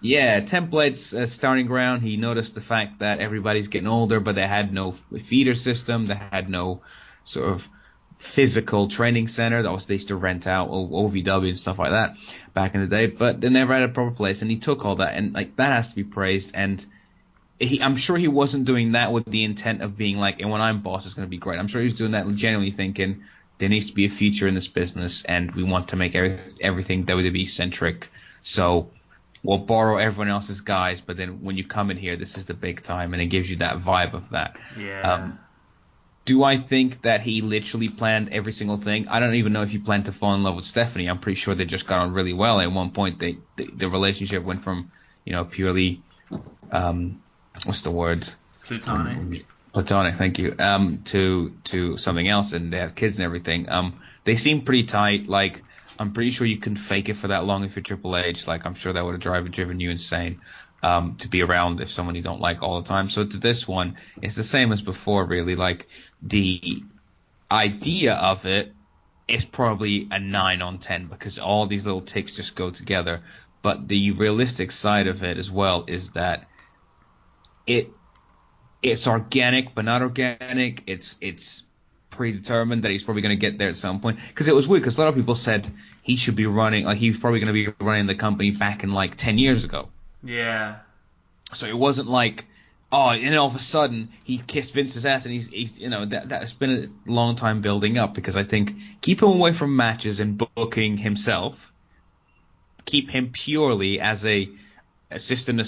Templates starting ground. He noticed the fact that everybody's getting older, but they had no feeder system. They had no sort of physical training center. That was, they used to rent out OVW and stuff like that back in the day, but they never had a proper place. And he took all that, and like that has to be praised. And I'm sure he wasn't doing that with the intent of being like, and when I'm boss, it's going to be great. I'm sure he was doing that genuinely thinking there needs to be a future in this business, and we want to make everything WWE centric. So we'll borrow everyone else's guys, but then when you come in here, this is the big time, and it gives you that vibe of that. Yeah. Do I think that he literally planned every single thing? I don't even know if he planned to fall in love with Stephanie. I'm pretty sure they just got on really well. At one point, the relationship went from, purely, what's the word? Platonic, thank you. To something else, and they have kids and everything. They seem pretty tight. Like, I'm pretty sure you can fake it for that long if you're Triple H. Like, I'm sure that would have driven you insane. To be around if someone you don't like all the time. So to this one, it's the same as before, really. Like, the idea of it is probably a 9 on 10 because all these little ticks just go together. But the realistic side of it as well is that it's organic but not organic. It's predetermined that he's probably going to get there at some point. Because it was weird because a lot of people said he should be running, like he's probably going to be running the company back in like 10 years ago. Yeah. So it wasn't like, and then all of a sudden he kissed Vince's ass, and he's that's been a long time building up, because I think keep him away from matches and booking himself, keep him purely as a assistant,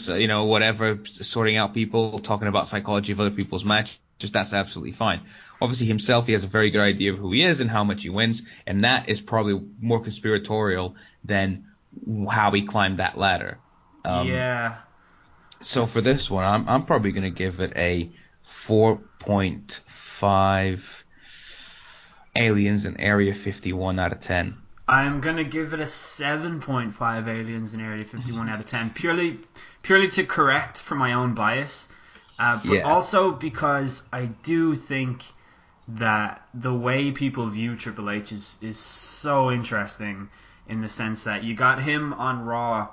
whatever, sorting out people, talking about psychology of other people's matches, that's absolutely fine. Obviously himself, he has a very good idea of who he is and how much he wins, and that is probably more conspiratorial than how he climbed that ladder. Yeah. So for this one, I'm probably going to give it a 4.5 aliens in Area 51 out of 10. I'm going to give it a 7.5 aliens in Area 51 out of 10. Purely to correct for my own bias. But also because I do think that the way people view Triple H is so interesting, in the sense that you got him on Raw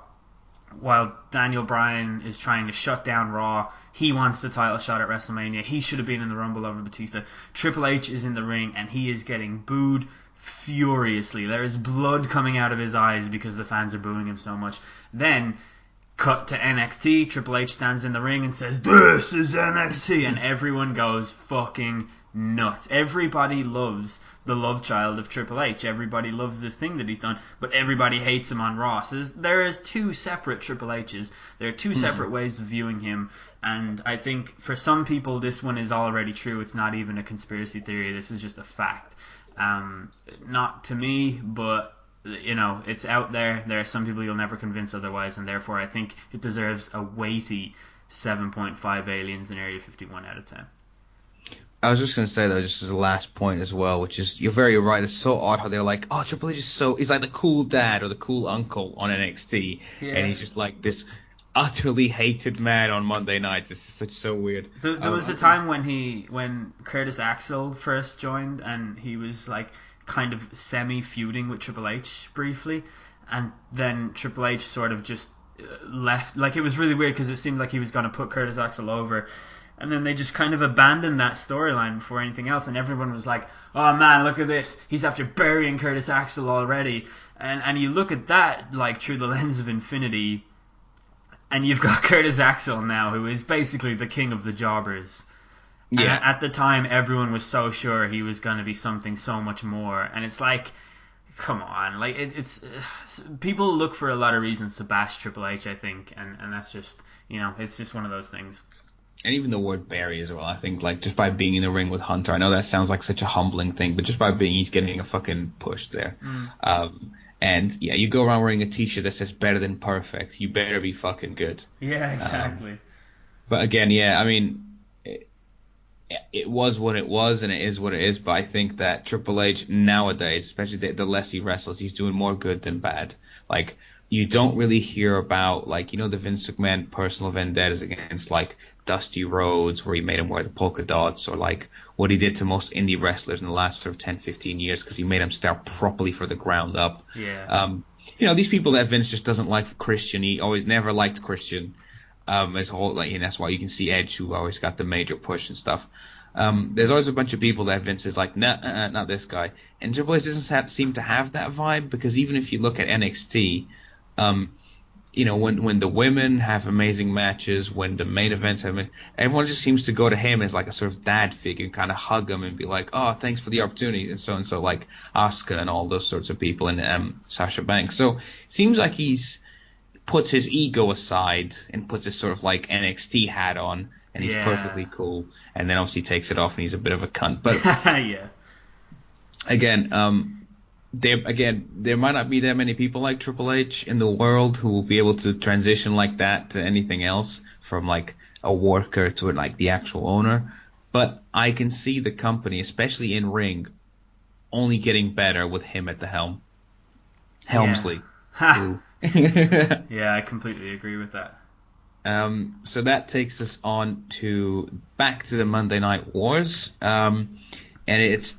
while Daniel Bryan is trying to shut down Raw. He wants the title shot at WrestleMania. He should have been in the Rumble over Batista. Triple H is in the ring and he is getting booed furiously. There is blood coming out of his eyes because the fans are booing him so much. Then cut to NXT. Triple H stands in the ring and says, "This is NXT," and everyone goes fucking nuts. Everybody loves the love child of Triple H. Everybody loves this thing that he's done, but everybody hates him on Raw. So there is two separate Triple H's. There are two separate ways of viewing him, and I think for some people this one is already true. It's not even a conspiracy theory. This is just a fact. Not to me, but it's out there. There are some people you'll never convince otherwise, and therefore I think it deserves a weighty 7.5 aliens in Area 51 out of 10. I was just going to say, though, just as a last point as well, which is, you're very right, it's so odd how they're like, oh, Triple H is he's like the cool dad or the cool uncle on NXT, and he's just like this utterly hated man on Monday nights. It's just so weird. There was a time when Curtis Axel first joined, and he was like kind of semi-feuding with Triple H briefly, and then Triple H sort of just left. Like, it was really weird because it seemed like he was going to put Curtis Axel over, and then they just kind of abandoned that storyline before anything else, and everyone was like, oh man, look at this, he's after burying Curtis Axel already. And you look at that like through the lens of Infinity, and you've got Curtis Axel now, who is basically the king of the jobbers. Yeah. And at the time, everyone was so sure he was going to be something so much more, and it's like, come on, like it's people look for a lot of reasons to bash Triple H, I think, and that's just, it's just one of those things. And even the word bury as well, I think, like, just by being in the ring with Hunter, I know that sounds like such a humbling thing, but just by being, he's getting a fucking push there. And yeah, you go around wearing a t-shirt that says better than perfect, you better be fucking good. Yeah, exactly. But again, yeah, I mean, it was what it was, and it is what it is, but I think that Triple H nowadays, especially the less he wrestles, he's doing more good than bad. Like, you don't really hear about, like, the Vince McMahon personal vendettas against, like, Dusty Rhodes, where he made him wear the polka dots, or, like, what he did to most indie wrestlers in the last sort of 10, 15 years, because he made them start properly for the ground up. Yeah. These people that Vince just doesn't like Christian, he always never liked Christian, as a whole, like, and that's why you can see Edge, who always got the major push and stuff. There's always a bunch of people that Vince is like, nah, not this guy. And Triple H doesn't seem to have that vibe, because even if you look at NXT, when the women have amazing matches, when the main events everyone just seems to go to him as like a sort of dad figure and kind of hug him and be like, oh, thanks for the opportunity, and so, like Asuka and all those sorts of people, and Sasha Banks. So it seems like he's puts his ego aside and puts his sort of like NXT hat on, and he's perfectly cool, and then obviously takes it off and he's a bit of a cunt. But yeah. There might not be that many people like Triple H in the world who will be able to transition like that to anything else, from like a worker to like the actual owner. But I can see the company, especially in ring, only getting better with him at the helm. Helmsley. Yeah, yeah, I completely agree with that. So that takes us on back to the Monday Night Wars, and it's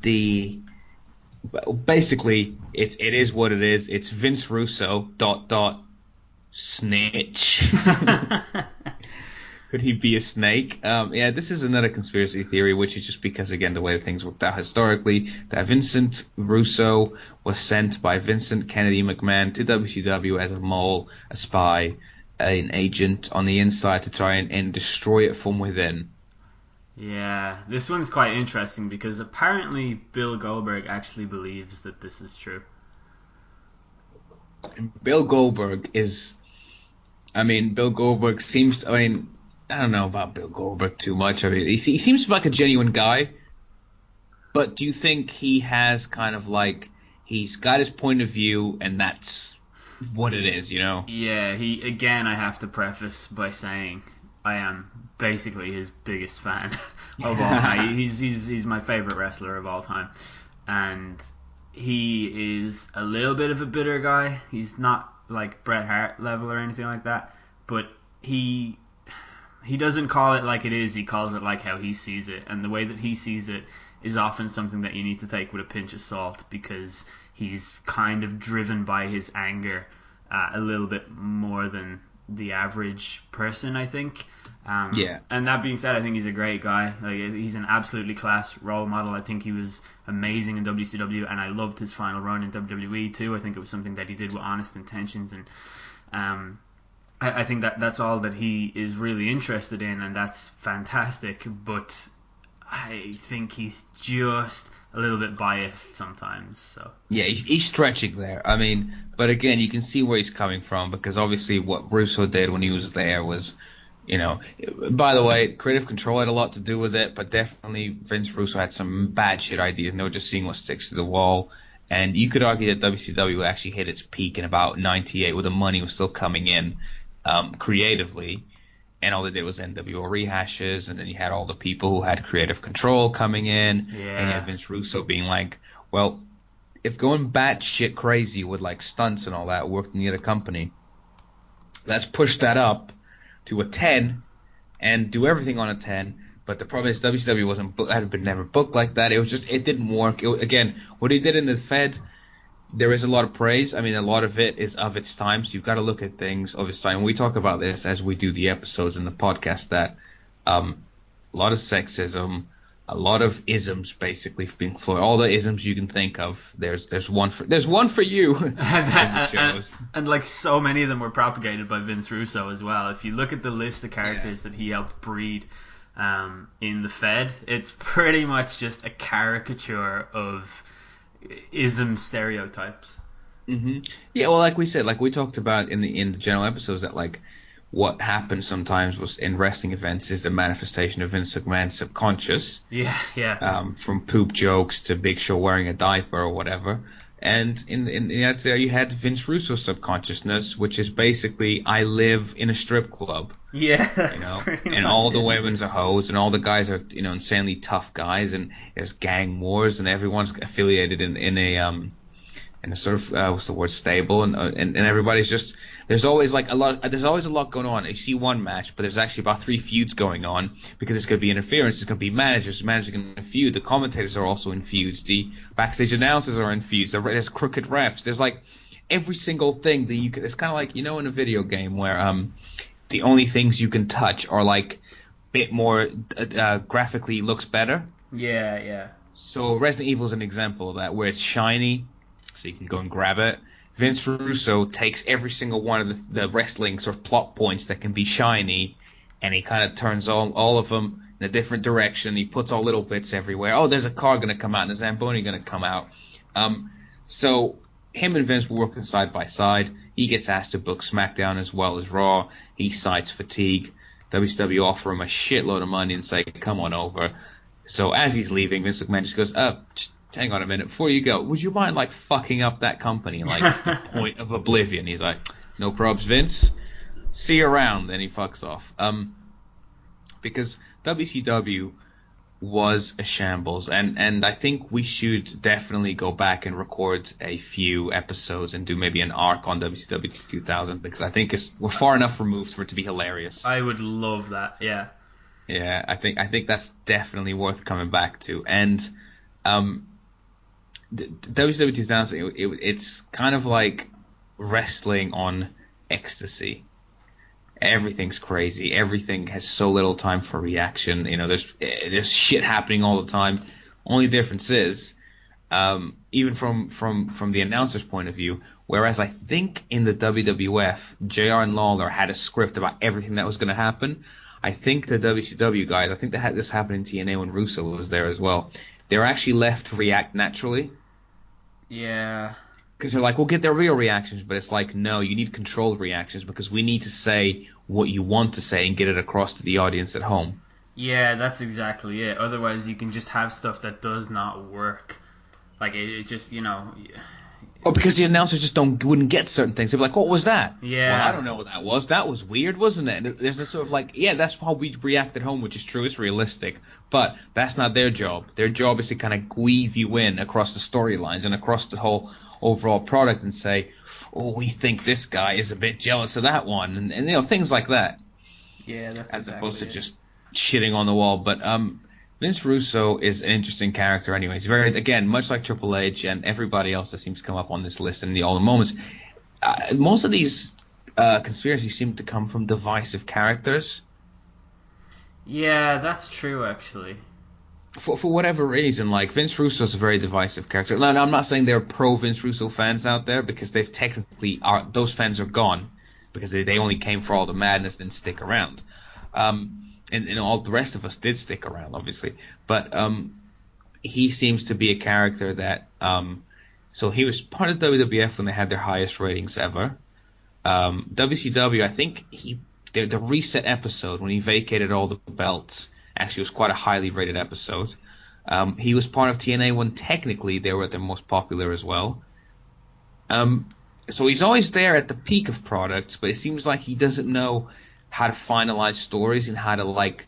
basically it is what it is. It's Vince Russo ... snitch. Could he be a snake? This is another conspiracy theory, which is just because, again, the way things worked out historically, that Vincent Russo was sent by Vincent Kennedy McMahon to WCW as a mole, a spy, an agent on the inside to try and destroy it from within. Yeah, this one's quite interesting because apparently Bill Goldberg actually believes that this is true. Bill Goldberg seems, I don't know about Bill Goldberg too much. He seems like a genuine guy, but do you think he has kind of like, he's got his point of view and that's what it is, Yeah, I have to preface by saying I am basically his biggest fan of all time. He's my favorite wrestler of all time, and he is a little bit of a bitter guy. He's not like Bret Hart level or anything like that, but he doesn't call it like it is. He calls it like how he sees it, and the way that he sees it is often something that you need to take with a pinch of salt, because he's kind of driven by his anger a little bit more than the average person, I think. Yeah. And that being said, I think he's a great guy. Like, he's an absolutely class role model. I think he was amazing in WCW, and I loved his final run in WWE too. I think it was something that he did with honest intentions, and I think that's all that he is really interested in, and that's fantastic. But I think he's just a little bit biased sometimes. So Yeah, he's stretching there. I mean, but again, you can see where he's coming from, because obviously what Russo did when he was there was, by the way, creative control had a lot to do with it, but definitely Vince Russo had some bad shit ideas. No, just seeing what sticks to the wall. And you could argue that WCW actually hit its peak in about '98, where the money was still coming in creatively, and all they did was NWO rehashes, and then you had all the people who had creative control coming in, and you had Vince Russo being like, well, if going batshit crazy with like stunts and all that worked in the other company, let's push that up to a 10 and do everything on a 10. But the problem is WCW had been never booked like that. It didn't work. Again, what he did in the Fed, there is a lot of praise. I mean, a lot of it is of its time, so you've got to look at things of its time. We talk about this as we do the episodes in the podcast, that a lot of sexism, a lot of isms basically being floated. All the isms you can think of, there's one for you. and like so many of them were propagated by Vince Russo as well. If you look at the list of characters that he helped breed in the Fed, it's pretty much just a caricature of ism stereotypes. Mm-hmm. Yeah, well, like we said, like we talked about in the general episodes, that like what happens sometimes was in wrestling events is the manifestation of Vince McMahon's subconscious. Yeah. From poop jokes to Big Show wearing a diaper or whatever. And in there you had Vince Russo's subconsciousness, which is basically, I live in a strip club. Yeah, and all the women's are hoes, and all the guys are insanely tough guys, and there's gang wars, and everyone's affiliated in a sort of what's the word, stable, and everybody's just, there's always a lot going on. You see one match, but there's actually about 3 feuds going on, because there's going to be interference, there's going to be managers going to feud, the commentators are also in feuds, the backstage announcers are in feuds, there's crooked refs, there's like every single thing that you can. It's kind of like, in a video game where the only things you can touch are like bit more graphically looks better. Yeah. So Resident Evil is an example of that, where it's shiny, so you can go and grab it. Vince Russo takes every single one of the wrestling sort of plot points that can be shiny, and he kind of turns all of them in a different direction. He puts all little bits everywhere. Oh, there's a car going to come out, and a Zamboni going to come out. So him and Vince were working side by side. He gets asked to book SmackDown as well as Raw. He cites fatigue. WCW offer him a shitload of money and say, come on over. So as he's leaving, Vince McMahon just goes, just hang on a minute. Before you go, would you mind fucking up that company to the point of oblivion? He's like, no probs, Vince. See you around. Then he fucks off. Because WCW was a shambles, and I think we should definitely go back and record a few episodes and do maybe an arc on WCW 2000, because I think we're far enough removed for it to be hilarious. I would love that. Yeah. Yeah, I think that's definitely worth coming back to. And WCW 2000, it's kind of like wrestling on ecstasy. Everything's crazy. Everything has so little time for reaction. There's shit happening all the time. Only difference is, even from the announcer's point of view, whereas I think in the WWF, JR and Lawler had a script about everything that was going to happen. I think the WCW guys, I think they had this happen in TNA when Russo was there as well. They're actually left to react naturally. Yeah. Because they're like, we'll get their real reactions, but it's like, no, you need controlled reactions, because we need to say what you want to say and get it across to the audience at home. Yeah, that's exactly it. Otherwise, you can just have stuff that does not work. Like, it just, Oh, because the announcers just wouldn't get certain things. They'd be like, what was that? Yeah. Well, I don't know what that was. That was weird, wasn't it? And there's this sort of like, yeah, that's how we react at home, which is true. It's realistic. But that's not their job. Their job is to kind of weave you in across the storylines and across the whole overall product and say, oh, we think this guy is a bit jealous of that one. And things like that. Yeah, that's as opposed to just shitting on the wall. But Vince Russo is an interesting character anyways. Very, again, much like Triple H and everybody else that seems to come up on this list in all the moments. Most of these conspiracies seem to come from divisive characters. Yeah, that's true, actually. For whatever reason, like Vince Russo's a very divisive character. Now, I'm not saying there are pro Vince Russo fans out there because they've technically are those fans are gone because they only came for all the madness and didn't stick around. And all the rest of us did stick around, obviously. But he seems to be a character that so he was part of WWF when they had their highest ratings ever. WCW, I think the reset episode when he vacated all the belts actually was quite a highly rated episode. He was part of TNA when technically they were their most popular as well. So he's always there at the peak of products, but it seems like he doesn't know how to finalize stories and how to like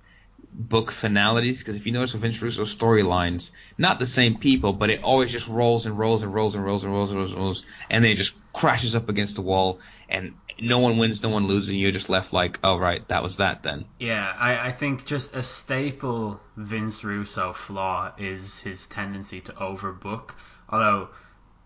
book finalities. Because if you notice with Vince Russo storylines, not the same people, but it always just rolls and rolls and rolls and rolls and rolls and rolls and rolls, and then it just crashes up against the wall, and no one wins, no one loses, and you're just left like, oh right, that was that then. Yeah, I think just a staple Vince Russo flaw is his tendency to overbook. Although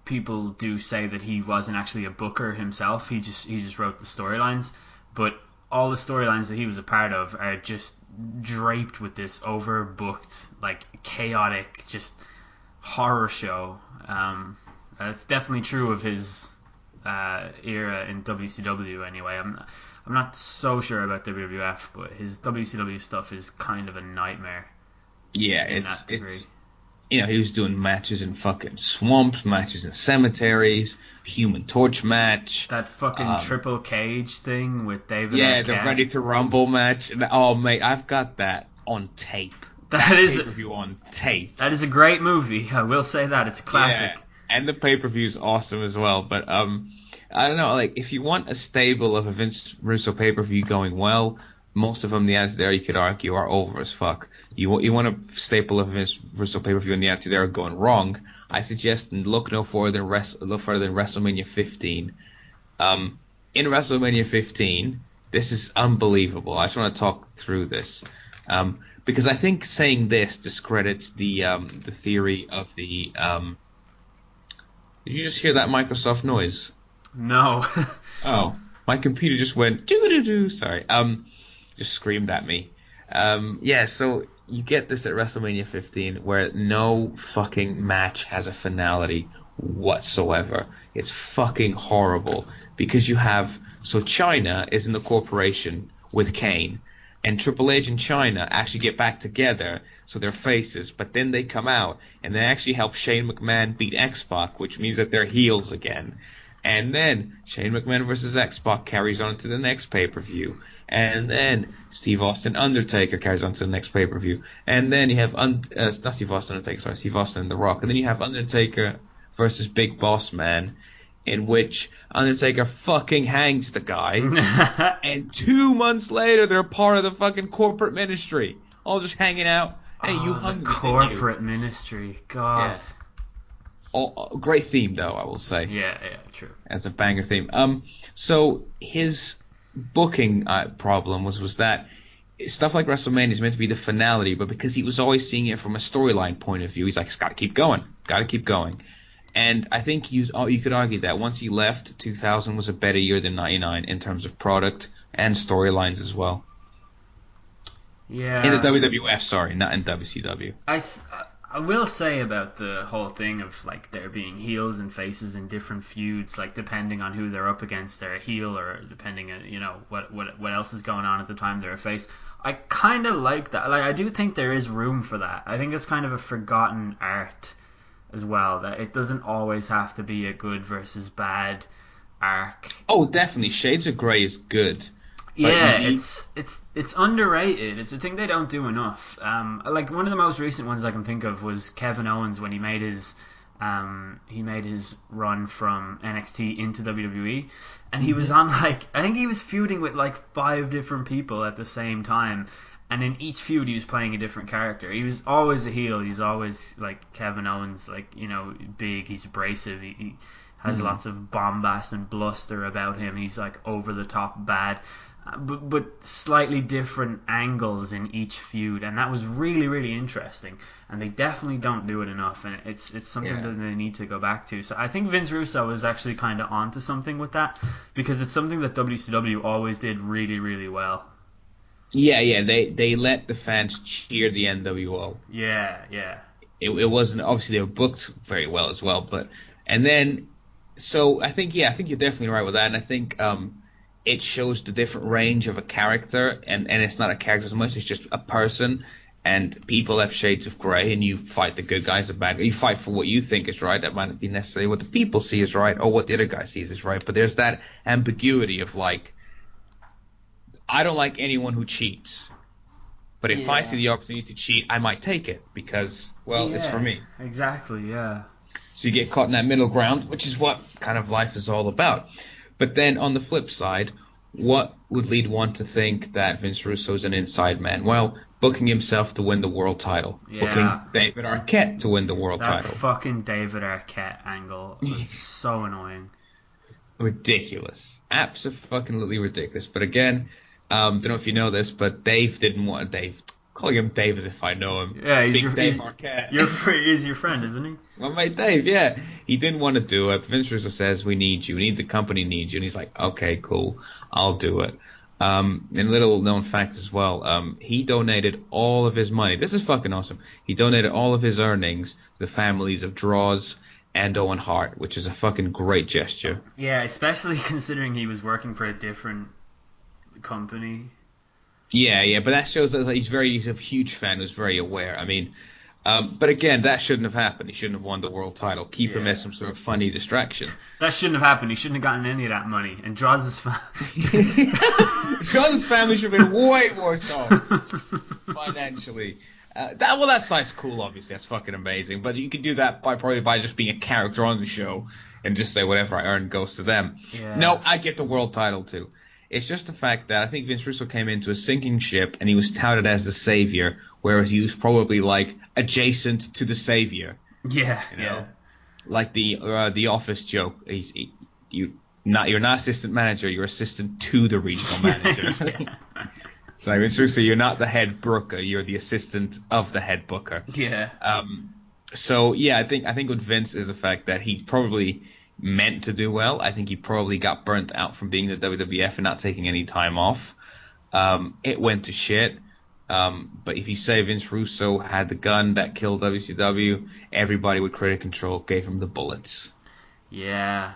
people do say that he wasn't actually a booker himself, he just wrote the storylines. But all the storylines that he was a part of are just draped with this overbooked, like chaotic, just horror show. It's definitely true of his era in WCW. Anyway, I'm not so sure about WWF, but his WCW stuff is kind of a nightmare. Yeah, it's he was doing matches in fucking swamps, matches in cemeteries, Human Torch match. That fucking triple cage thing with David. Yeah, the Ready to Rumble match. Oh mate, I've got that on tape. That is pay-per-view on tape. That is a great movie. I will say that it's a classic. Yeah, and the pay-per-view is awesome as well. But I don't know. Like, if you want a stable of a Vince Russo pay-per-view going well, most of them, the Attitude Era, you could argue, are over as fuck. You want a staple of Vince Russo pay-per-view and the Attitude Era going wrong, I suggest look no further than WrestleMania 15. In WrestleMania 15, this is unbelievable. I just want to talk through this. Because I think saying this discredits the theory of the... Did you just hear that Microsoft noise? No. Oh, my computer just went doo-doo-doo. Sorry. Just screamed at me. Yeah, so you get this at WrestleMania 15 where no fucking match has a finality whatsoever. It's fucking horrible because you have... So China is in the corporation with Kane, and Triple H and China actually get back together, so they're faces, but then they come out and they actually help Shane McMahon beat X-Pac, which means that they're heels again. And then Shane McMahon versus X-Pac carries on to the next pay-per-view. And then Steve Austin Undertaker carries on to the next pay-per-view. And then you have not Steve Austin Undertaker, sorry, Steve Austin and The Rock. And then you have Undertaker versus Big Boss Man, in which Undertaker fucking hangs the guy. And 2 months later, they're part of the fucking corporate ministry, all just hanging out. Hey, you hung the me, corporate ministry. God. Yeah. Great theme, though, I will say. Yeah, true. As a banger theme. So his booking problem was that stuff like WrestleMania is meant to be the finality, but because he was always seeing it from a storyline point of view, he's like, it's got to keep going. And I think you could argue that once he left, 2000 was a better year than 99 in terms of product and storylines as well. Yeah. In the WWF, sorry, not in WCW. I will say about the whole thing of like there being heels and faces in different feuds, like depending on who they're up against, they're a heel, or depending on what else is going on at the time, they're a face. I kind of like that. Like I do think there is room for that. I think it's kind of a forgotten art as well, that it doesn't always have to be a good versus bad arc. Oh, definitely. Shades of Grey is good. Yeah, it's underrated. It's a thing they don't do enough. Like one of the most recent ones I can think of was Kevin Owens when he made his run from NXT into WWE, and he was on I think he was feuding with 5 different people at the same time, and in each feud he was playing a different character. He was always a heel. He's always like Kevin Owens, big. He's abrasive. He has lots of bombast and bluster about him. He's over the top bad. but slightly different angles in each feud, and that was really, really interesting. And they definitely don't do it enough, and it's something that they need to go back to. So I think Vince Russo is actually kind of onto something with that, because it's something that WCW always did really, really well. Yeah, they let the fans cheer the NWO. Yeah. It wasn't, obviously they were booked very well as well, but and then so I think you're definitely right with that, and I think it shows the different range of a character, and it's not a character as much, it's just a person, and people have shades of grey, and you fight the good guys, the bad guys, you fight for what you think is right. That might not be necessarily what the people see is right or what the other guy sees is right, but there's that ambiguity of like, I don't like anyone who cheats. But if I see the opportunity to cheat, I might take it because, well, it's for me. Exactly, yeah. So you get caught in that middle ground, which is what kind of life is all about. But then on the flip side, what would lead one to think that Vince Russo is an inside man? Well, booking himself to win the world title. Yeah. Booking David Arquette to win the world title. That fucking David Arquette angle was so annoying. Ridiculous. Absolutely ridiculous. But again, don't know if you know this, but Dave didn't want Dave. Calling him Dave as if I know him. Yeah, he's your friend, isn't he? My mate Dave, yeah. He didn't want to do it. Vince Russo says, we need you. We need the company needs you. And he's like, okay, cool. I'll do it. And a little known fact as well, he donated all of his money. This is fucking awesome. He donated all of his earnings to the families of Draws and Owen Hart, which is a fucking great gesture. Yeah, especially considering he was working for a different company. Yeah, but that shows that he's a huge fan who's very aware. I mean, but again, that shouldn't have happened. He shouldn't have won the world title. Keep him as some sort of funny distraction. That shouldn't have happened. He shouldn't have gotten any of that money. And Draws' family should have been way worse off financially. That side's cool, obviously. That's fucking amazing. But you could do that probably by just being a character on the show and just say whatever I earn goes to them. Yeah. No, I get the world title too. It's just the fact that I think Vince Russo came into a sinking ship and he was touted as the savior, whereas he was probably like adjacent to the savior. Yeah, you know? Like the Office joke. You're not assistant manager. You're assistant to the regional manager. So Vince Russo, you're not the head booker. You're the assistant of the head booker. Yeah. So yeah, I think with Vince is the fact that he probably meant to do well. I think he probably got burnt out from being the WWF and not taking any time off. It went to shit. But if you say Vince Russo had the gun that killed WCW, everybody with Critic Control gave him the bullets. Yeah.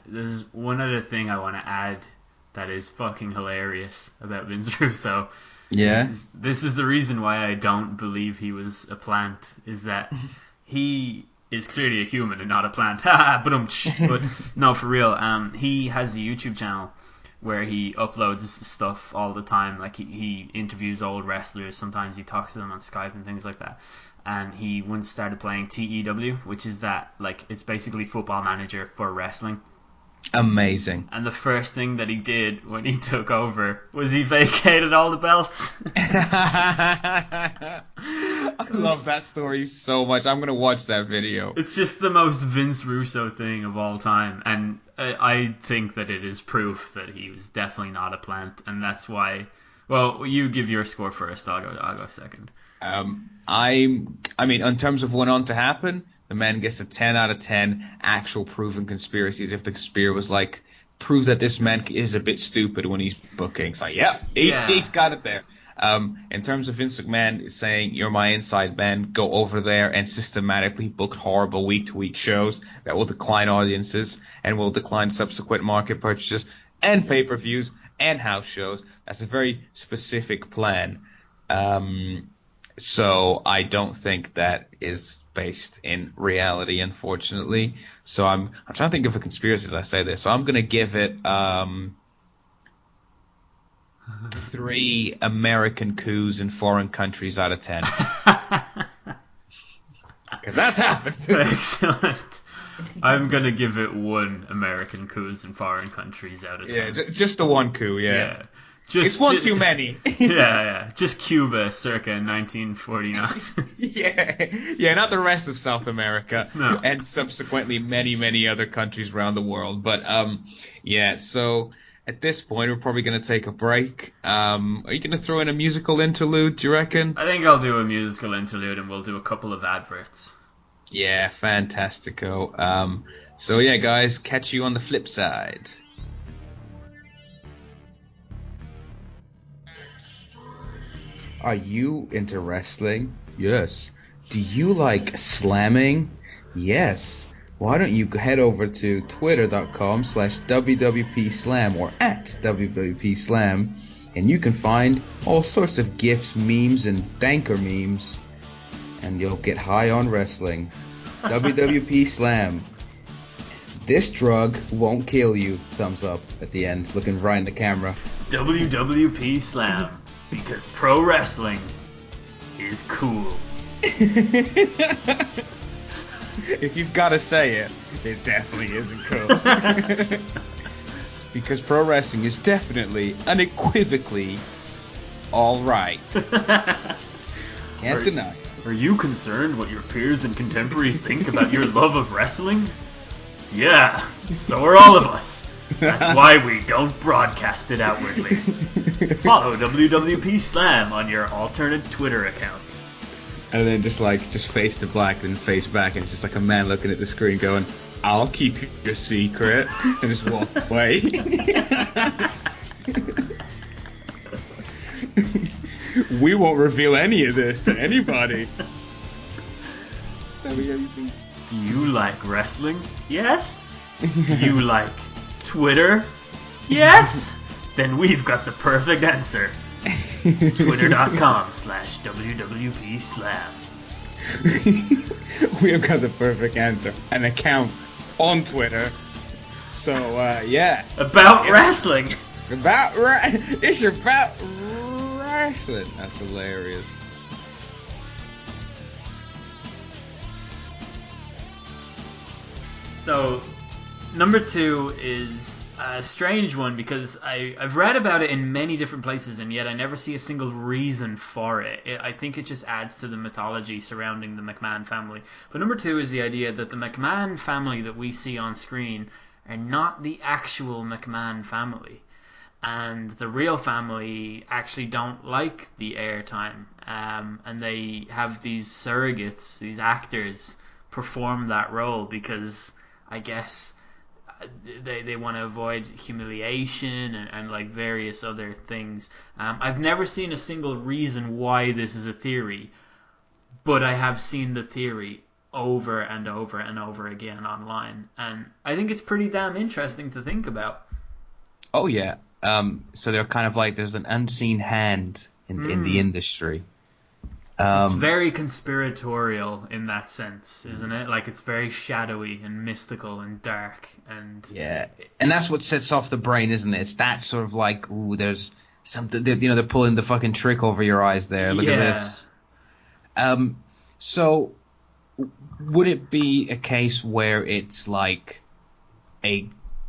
There's one other thing I want to add that is fucking hilarious about Vince Russo. Yeah. This is the reason why I don't believe he was a plant, is that he is clearly a human and not a plant. But no, for real. He has a YouTube channel where he uploads stuff all the time. Like he interviews old wrestlers. Sometimes he talks to them on Skype and things like that. And he once started playing TEW, which is that, like, it's basically Football Manager for wrestling. Amazing. And the first thing that he did when he took over was he vacated all the belts. I love that story so much. I'm going to watch that video. It's just the most Vince Russo thing of all time. And I think that it is proof that he was definitely not a plant. And that's why... Well, you give your score first. I'll go second. I mean, in terms of what on to happen... The man gets a 10 out of 10 actual proven conspiracies. If the conspirator was like, prove that this man is a bit stupid when he's booking. It's like, he's got it there. In terms of Vince McMahon saying, you're my inside man, go over there and systematically book horrible week-to-week shows that will decline audiences and will decline subsequent market purchases and pay-per-views and house shows. That's a very specific plan. So I don't think that is based in reality, unfortunately. So I'm trying to think of a conspiracy as I say this. So I'm going to give it 3 American coups in foreign countries out of 10. Because that's happened. Excellent. I'm going to give it 1 American coups in foreign countries out of 10. Yeah, just the 1 coup, yeah. It's one too many. Yeah. Just Cuba circa 1949. Yeah, not the rest of South America. No. And subsequently many, many other countries around the world. But, so at this point, we're probably going to take a break. Are you going to throw in a musical interlude, do you reckon? I think I'll do a musical interlude and we'll do a couple of adverts. Yeah, fantastico. So yeah, guys, catch you on the flip side. Are you into wrestling? Yes. Do you like slamming? Yes. Why don't you head over to twitter.com/WWPslam or at WWPslam, and you can find all sorts of GIFs, memes, and danker memes, and you'll get high on wrestling. WWP Slam. This drug won't kill you. Thumbs up at the end, looking right in the camera. WWP Slam. Because pro wrestling is cool. If you've got to say it, it definitely isn't cool. Because pro wrestling is definitely, unequivocally, alright. Can't deny it. Are you concerned what your peers and contemporaries think about your love of wrestling? Yeah, so are all of us. That's why we don't broadcast it outwardly. Follow WWP Slam on your alternate Twitter account. And then just face to black, then face back, and it's just like a man looking at the screen going, I'll keep your secret, and just walk away. We won't reveal any of this to anybody. Do you like wrestling? Yes? Do you like Twitter? Yes? Then we've got the perfect answer. Twitter.com/WWPslam. We have got the perfect answer. An account on Twitter. So, yeah. About wrestling. It's about wrestling. That's hilarious. So, number 2 is a strange one because I've read about it in many different places and yet I never see a single reason for it. I think it just adds to the mythology surrounding the McMahon family. But number 2 is the idea that the McMahon family that we see on screen are not the actual McMahon family. And the real family actually don't like the airtime. And they have these surrogates, these actors, perform that role because I guess they want to avoid humiliation and like various other things. I've never seen a single reason why this is a theory, but I have seen the theory over and over and over again online, and I think it's pretty damn interesting to think about. Oh yeah. So they're kind of like there's an unseen hand in the industry. It's very conspiratorial in that sense, isn't it? Like it's very shadowy and mystical and dark and yeah, and that's what sets off the brain, isn't it? It's that sort of like, ooh, there's something. They're pulling the fucking trick over your eyes there. Look at this. So would it be a case where it's like a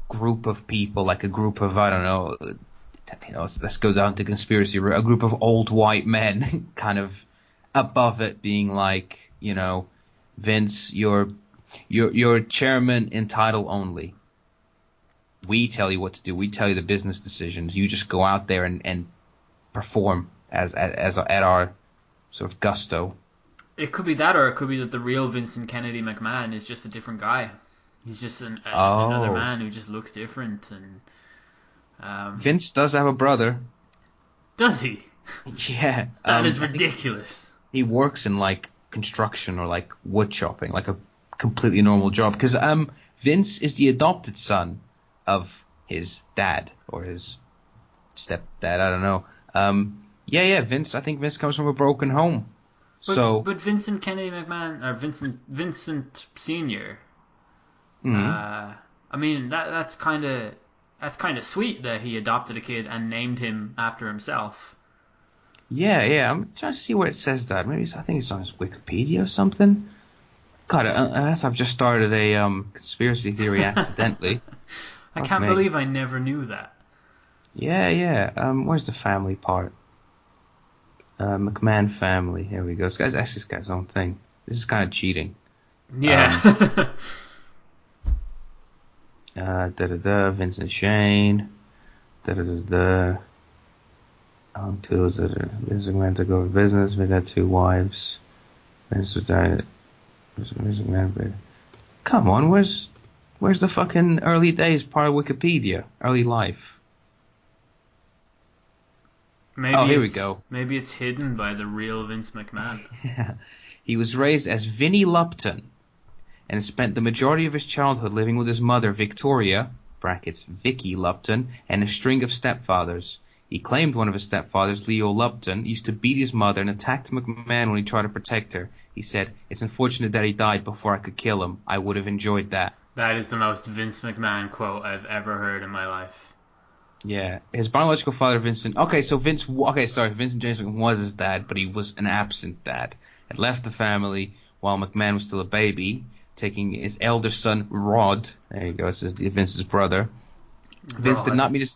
group of people, like a group of I don't know, let's go down to conspiracy, a group of old white men, kind of above it being like, Vince, you're chairman in title only. We tell you what to do. We tell you the business decisions. You just go out there and perform as at our sort of gusto. It could be that, or it could be that the real Vincent Kennedy McMahon is just a different guy. He's just another man who just looks different. And Vince does have a brother. Does he? Yeah. That is ridiculous. He works in like construction or like wood chopping, like a completely normal job. Because Vince is the adopted son of his dad or his stepdad. I don't know. Yeah. Vince. I think Vince comes from a broken home. But Vincent Kennedy McMahon or Vincent Senior. I mean that's kind of sweet that he adopted a kid and named him after himself. Yeah. I'm trying to see where it says that. Maybe I think it's on his Wikipedia or something. God, unless I've just started a conspiracy theory accidentally. I can't believe I never knew that. Yeah. Where's the family part? McMahon family. Here we go. This guy's actually got his own thing. This is kind of cheating. Yeah. Vincent Shane. Da da da da. Tools that are Vince McMahon took over business. Vince had 2 wives. Vince retired. Vince McMahon. Come on, where's the fucking early days part of Wikipedia? Early life. Here we go. Maybe it's hidden by the real Vince McMahon. He was raised as Vinnie Lupton and spent the majority of his childhood living with his mother, Victoria, brackets Vicky Lupton, and a string of stepfathers. He claimed one of his stepfathers, Leo Lupton, used to beat his mother and attacked McMahon when he tried to protect her. He said, "It's unfortunate that he died before I could kill him. I would have enjoyed that." That is the most Vince McMahon quote I've ever heard in my life. Yeah, his biological father, Vincent. Vincent James McMahon was his dad, but he was an absent dad. Had left the family while McMahon was still a baby, taking his elder son, Rod. There you go, this is Vince's brother. Vince did not meet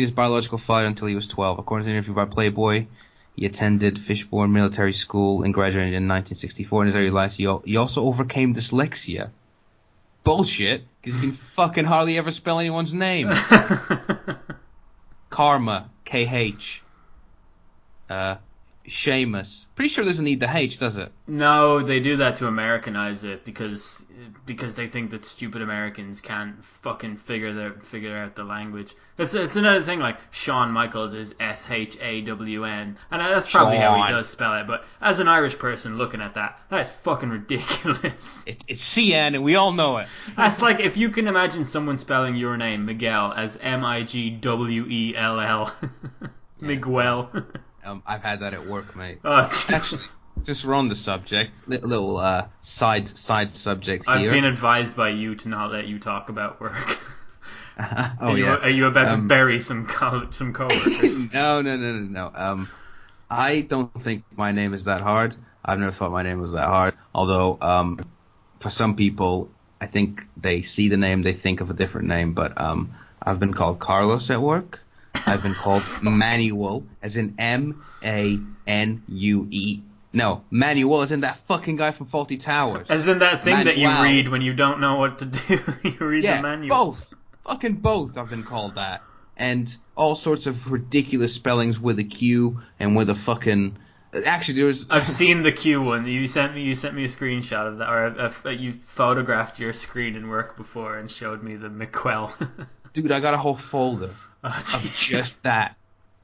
his biological father until he was 12. According to an interview by Playboy, he attended Fishbourne Military School and graduated in 1964. In his early life, he also overcame dyslexia. Bullshit, because he can fucking hardly ever spell anyone's name. Karma, K-H. Seamus. Pretty sure it doesn't need the H, does it? No, they do that to Americanize it because they think that stupid Americans can't fucking figure out the language. It's another thing, like Shawn Michaels is S-H-A-W-N, and that's probably how he does spell it, but as an Irish person looking at that is fucking ridiculous. It's C-N, and we all know it. That's like if you can imagine someone spelling your name, Miguel, as M-I-G-W-E-L-L. Miguel. I've had that at work, mate. Oh, just we're on the subject. Little side subject here. I've been advised by you to not let you talk about work. Are you about to bury some coworkers? No. I don't think my name is that hard. I've never thought my name was that hard. Although, for some people, I think they see the name, they think of a different name. But I've been called Carlos at work. I've been called Manuel, as in M-A-N-U-E. No, Manuel as in that fucking guy from Fawlty Towers. As in that thing that you read when you don't know what to do. You read the manual. Both. Fucking both I've been called that. And all sorts of ridiculous spellings with a Q and with a fucking... Actually, there was... I've seen the Q one. You sent me a screenshot of that, or you photographed your screen in work before and showed me the McQuell. Dude, I got a whole folder. Of just that.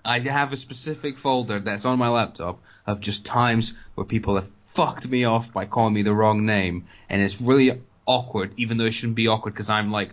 I have a specific folder that's on my laptop of just times where people have fucked me off by calling me the wrong name, and it's really awkward, even though it shouldn't be awkward because I'm like,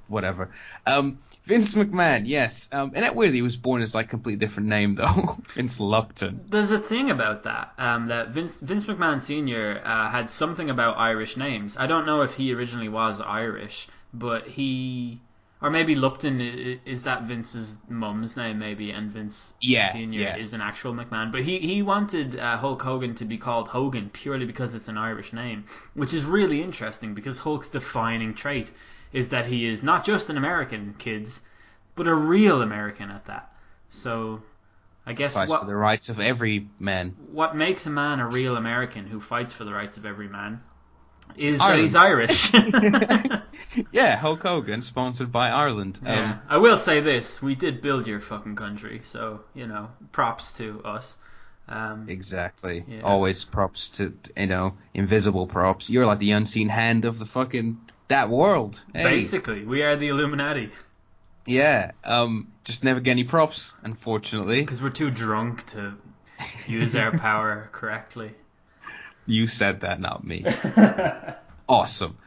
whatever. Vince McMahon, yes. And that weirdly, he was born as like a completely different name though. Vince Lupton. There's a thing about that. That Vince McMahon Sr. Had something about Irish names. I don't know if he originally was Irish, but he... Or maybe Lupton is that Vince's mum's name, maybe, and Vince Sr. is an actual McMahon. But he wanted Hulk Hogan to be called Hogan purely because it's an Irish name, which is really interesting because Hulk's defining trait is that he is not just an American, kids, but a real American at that. So I guess fights for the rights of every man. What makes a man a real American who fights for the rights of every man is Ireland. that he's Irish. Yeah, Hulk Hogan, sponsored by Ireland. Yeah. I will say this, we did build your fucking country, so, props to us. Exactly. Yeah. Always props to, invisible props. You're like the unseen hand of the fucking, that world. Hey. Basically, we are the Illuminati. Yeah, just never get any props, unfortunately. Because we're too drunk to use our power correctly. You said that, not me. Awesome.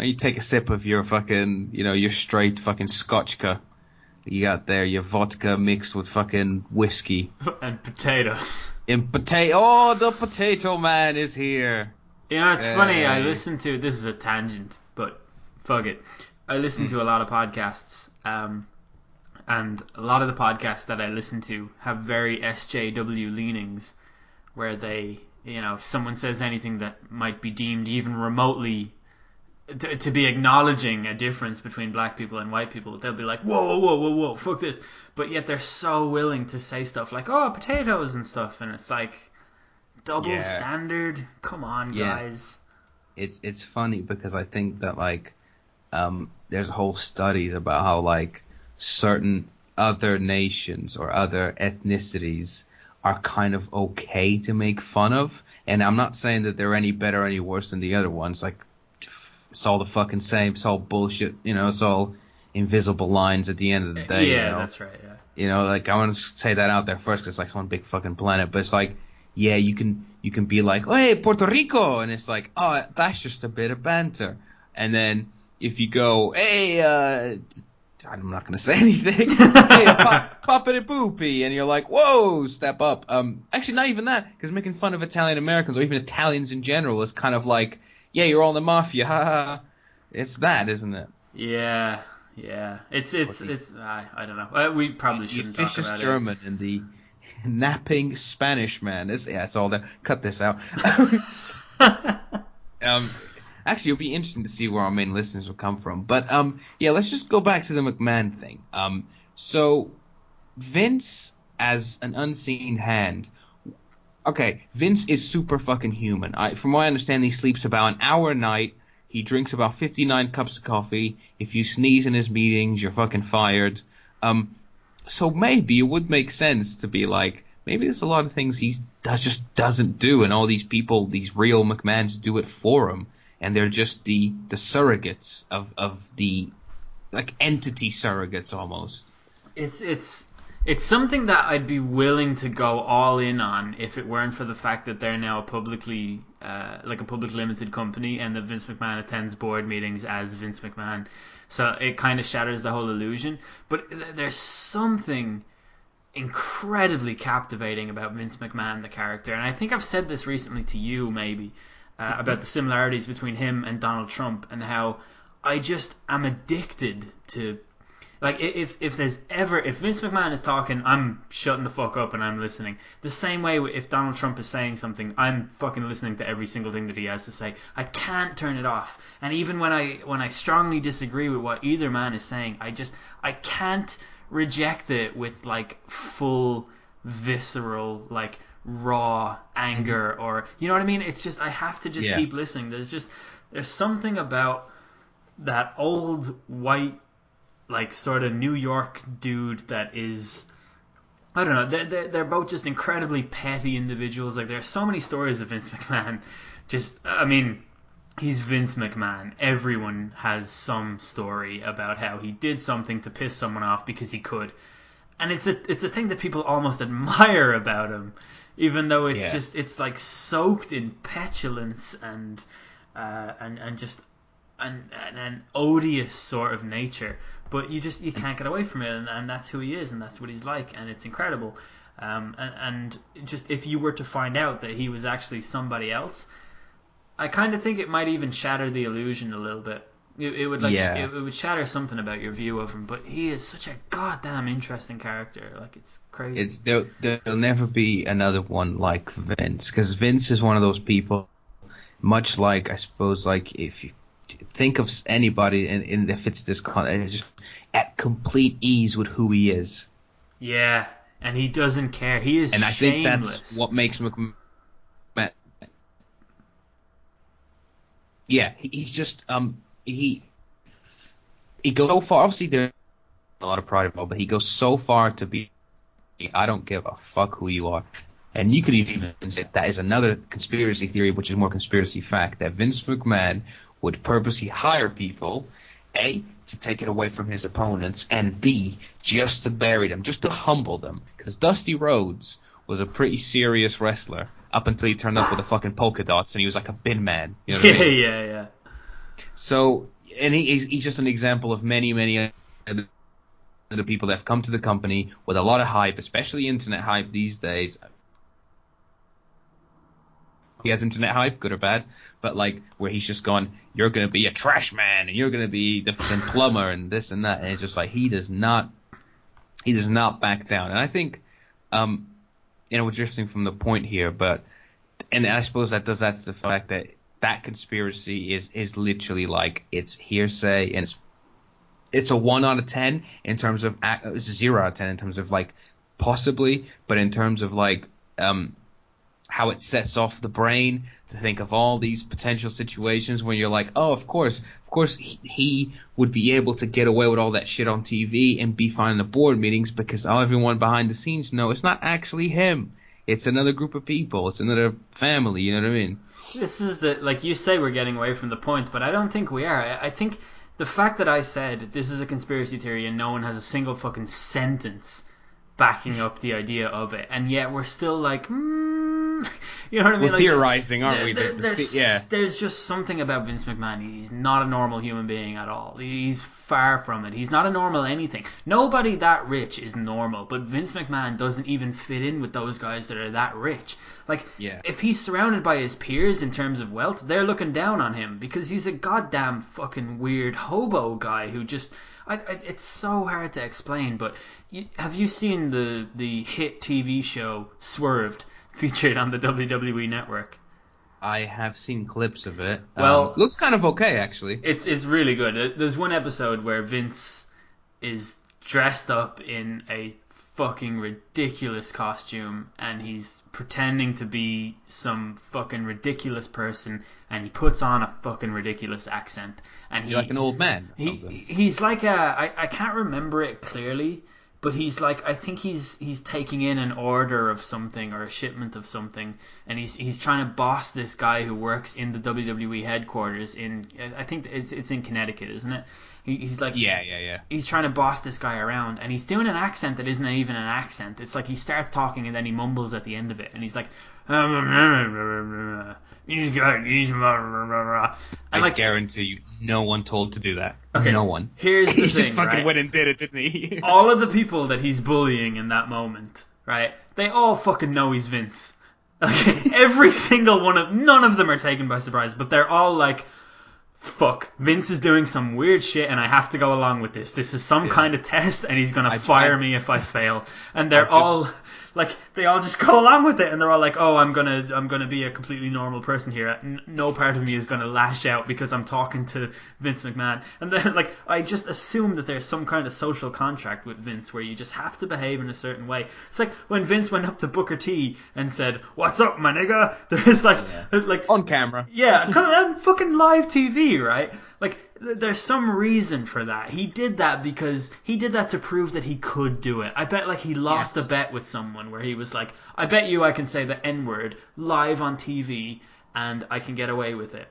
You take a sip of your fucking, your straight fucking scotchka. You got there, your vodka mixed with fucking whiskey. And potatoes. The potato man is here. It's funny, I listen to, this is a tangent, but fuck it. I listen to a lot of podcasts, and a lot of the podcasts that I listen to have very SJW leanings, where they... if someone says anything that might be deemed even remotely to be acknowledging a difference between black people and white people, they'll be like, whoa, fuck this. But yet they're so willing to say stuff like, potatoes and stuff, and it's like, double standard? Come on, guys. It's funny because I think that, there's whole studies about how like certain other nations or other ethnicities are kind of okay to make fun of. And I'm not saying that they're any better or any worse than the other ones. Like, it's all the fucking same. It's all bullshit. You know, it's all invisible lines at the end of the day. Yeah, you know? that's right. Yeah. You know, like, I want to say that out there first because it's like one big fucking planet. But it's like, yeah, you can be like, oh, hey, Puerto Rico, and it's like, oh, that's just a bit of banter. And then if you go, hey, I'm not gonna say anything. Hey, poppity poopy, and you're like, whoa, step up. Actually, not even that, because making fun of Italian Americans or even Italians in general is kind of like, yeah, you're all in the mafia, ha ha ha. It's that, isn't it? Yeah, yeah. It's I don't know. We probably The shouldn't talk officious about German and the napping Spanish man. It's all there. Cut this out. it. Actually, it'll be interesting to see where our main listeners will come from. But yeah, let's just go back to the McMahon thing. So Vince as an unseen hand. Okay, Vince is super fucking human. From what I understand, he sleeps about an hour a night. He drinks about 59 cups of coffee. If you sneeze in his meetings, you're fucking fired. So maybe it would make sense to be like, maybe there's a lot of things he just doesn't do, and all these people, these real McMahons, do it for him, and they're just the surrogates of the, like, entity surrogates almost. It's something that I'd be willing to go all in on if it weren't for the fact that they're now a publicly like a public limited company, and that Vince McMahon attends board meetings as Vince McMahon. So it kind of shatters the whole illusion. But there's something incredibly captivating about Vince McMahon, the character, and I think I've said this recently to you, maybe, about the similarities between him and Donald Trump, and how I just am addicted to, like, if Vince McMahon is talking, I'm shutting the fuck up and I'm listening. The same way if Donald Trump is saying something, I'm fucking listening to every single thing that he has to say. I can't turn it off. And even when I strongly disagree with what either man is saying, I can't reject it with like full visceral, like, raw anger, or, you know what I mean? It's just, I have to just keep listening. There's something about that old white, like, sort of New York dude that is, I don't know, they're both just incredibly petty individuals. Like, there's so many stories of Vince McMahon. Just, I mean, he's Vince McMahon. Everyone has some story about how he did something to piss someone off because he could. And it's a thing that people almost admire about him, even though it's just, it's like soaked in petulance and just an odious sort of nature. But you can't get away from it, and that's who he is, and that's what he's like, and it's incredible. And just, if you were to find out that he was actually somebody else, I kind of think it might even shatter the illusion a little bit. It would it would shatter something about your view of him. But he is such a goddamn interesting character. Like, it's crazy. There'll never be another one like Vince, because Vince is one of those people, much like, I suppose, like, if you think of anybody in that fits this context, just at complete ease with who he is. Yeah, and he doesn't care. He is and I shameless. think that's what makes McMahon. Yeah, he's just he goes so far. Obviously, there's a lot of pride involved, but he goes so far to be, I don't give a fuck who you are. And you could even say that is another conspiracy theory, which is more conspiracy fact, that Vince McMahon would purposely hire people, A, to take it away from his opponents, and B, just to bury them, just to humble them. Because Dusty Rhodes was a pretty serious wrestler up until he turned up with the fucking polka dots and he was like a bin man. You know what I mean? Yeah. So, and he's just an example of many other people that have come to the company with a lot of hype, especially internet hype these days. He has internet hype, good or bad, but like, where he's just gone, you're going to be a trash man, and you're going to be the fucking plumber, and this and that, and it's just like, he does not back down. And I think, we're drifting from the point here, but, and I suppose that does that to the fact that conspiracy is literally like, it's hearsay, and it's a 1 out of 10 in terms of, it's a 0 out of 10 in terms of, like, possibly, but in terms of, like, how it sets off the brain to think of all these potential situations when you're like, oh, of course he would be able to get away with all that shit on TV and be fine in the board meetings because everyone behind the scenes know it's not actually him. It's another group of people. It's another family. You know what I mean? This is like you say, we're getting away from the point, but I don't think we are. I think the fact that I said this is a conspiracy theory and no one has a single fucking sentence backing up the idea of it, and yet we're still like, you know what I mean? We're theorizing, aren't we? There's just something about Vince McMahon. He's not a normal human being at all. He's far from it. He's not a normal anything. Nobody that rich is normal, but Vince McMahon doesn't even fit in with those guys that are that rich. Like, if he's surrounded by his peers in terms of wealth, they're looking down on him because he's a goddamn fucking weird hobo guy who just... it's so hard to explain, but have you seen the hit TV show Swerved featured on the WWE Network? I have seen clips of it. Well, looks kind of okay, actually. It's really good. There's one episode where Vince is dressed up in a fucking ridiculous costume and he's pretending to be some fucking ridiculous person and he puts on a fucking ridiculous accent and he's like an old man or he's like I can't remember it clearly, but he's like, I think he's taking in an order of something or a shipment of something, and he's trying to boss this guy who works in the WWE headquarters in, I think it's in Connecticut, isn't it? He's like, yeah. He's trying to boss this guy around, and he's doing an accent that isn't even an accent. It's like he starts talking and then he mumbles at the end of it, and he's like, I guarantee you, no one told to do that. Okay, no one. Here's the thing, just fucking right? went and did it, didn't he? All of the people that he's bullying in that moment, right? They all fucking know he's Vince. Okay, every single one of... None of them are taken by surprise, but they're all like, fuck, Vince is doing some weird shit and I have to go along with this. This is some kind of test and he's going to fire me if I fail. And they're all... Like, they all just go along with it, and they're all like, oh, I'm gonna be a completely normal person here. No part of me is gonna lash out because I'm talking to Vince McMahon. And then, like, I just assume that there's some kind of social contract with Vince where you just have to behave in a certain way. It's like when Vince went up to Booker T and said, what's up, my nigga? There's like... on camera. Yeah, on fucking live TV, right? Like, there's some reason for that. He did that because he did that to prove that he could do it. I bet, like, he lost a bet with someone where he was like, I bet you I can say the N-word live on TV and I can get away with it.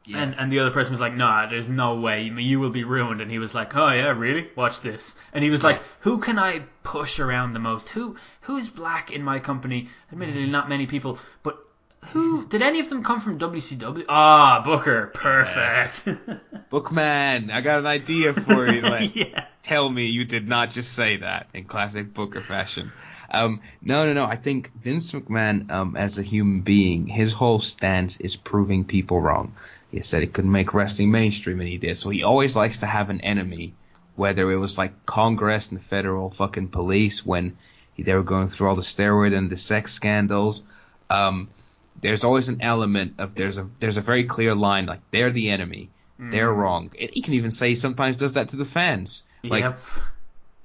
Yeah. And the other person was like, nah, there's no way. You will be ruined. And he was like, oh, yeah, really? Watch this. And he was like, who can I push around the most? Who's black in my company? Admittedly, not many people, but... Who did any of them come from WCW? Ah, Booker, perfect. Yes. Bookman, I got an idea for you. Like, tell me you did not just say that in classic Booker fashion. No. I think Vince McMahon, as a human being, his whole stance is proving people wrong. He said he could make wrestling mainstream, and he did. So he always likes to have an enemy, whether it was like Congress and the federal fucking police when they were going through all the steroid and the sex scandals. There's always an element of there's a very clear line, like they're the enemy, they're wrong. He can even say he sometimes does that to the fans. Like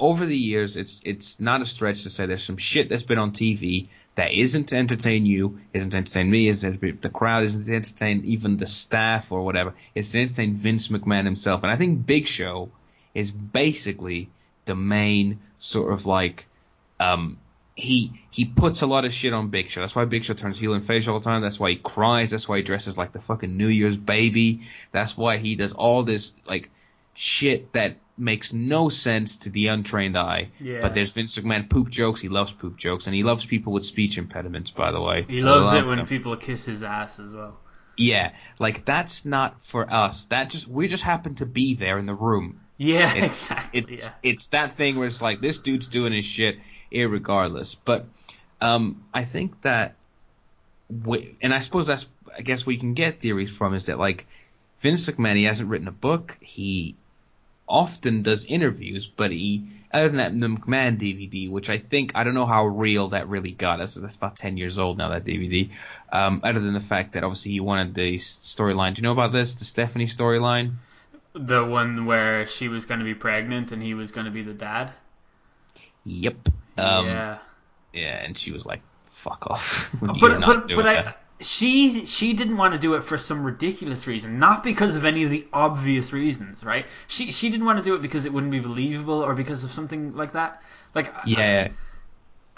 over the years, it's not a stretch to say there's some shit that's been on TV that isn't to entertain you, isn't to entertain me, isn't the crowd, isn't to entertain even the staff or whatever. It's to entertain Vince McMahon himself, and I think Big Show is basically the main sort of like He puts a lot of shit on Big Show. That's why Big Show turns heel and face all the time. That's why he cries. That's why he dresses like the fucking New Year's baby. That's why he does all this like shit that makes no sense to the untrained eye. Yeah. But there's Vince McMahon poop jokes. He loves poop jokes, and he loves people with speech impediments. By the way, he loves it when people kiss his ass as well. Yeah, like that's not for us. We just happen to be there in the room. Yeah, exactly. It's that thing where it's like this dude's doing his shit irregardless. But I think that, and I suppose I guess we can get theories from is that like Vince McMahon, he hasn't written a book. He often does interviews, but other than that, the McMahon DVD, which I don't know how real that really got. That's about 10 years old now, that DVD. Other than the fact that obviously he wanted the storyline. Do you know about this? The Stephanie storyline? The one where she was going to be pregnant and he was going to be the dad? Yep. Yeah, and she was like fuck off. She didn't want to do it for some ridiculous reason, not because of any of the obvious reasons, right? She didn't want to do it because it wouldn't be believable or because of something like that. Like, yeah,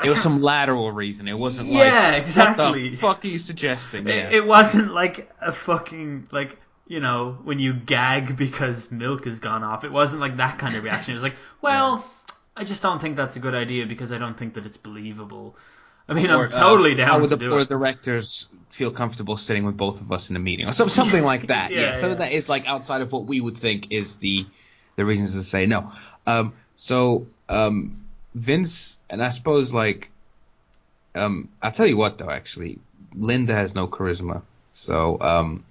it was some lateral reason. It wasn't yeah, exactly. What the fuck are you suggesting? Yeah. It wasn't like a fucking, like, you know, when you gag because milk has gone off. It wasn't like that kind of reaction. It was like, well, I just don't think that's a good idea because I don't think that it's believable. I mean, I'm totally down how would to the do board it. of directors feel comfortable sitting with both of us in a meeting or something like that? Yeah, So yeah. that is like outside of what we would think is the reasons to say no. Vince, and I suppose like I'll tell you what though, actually, Linda has no charisma, so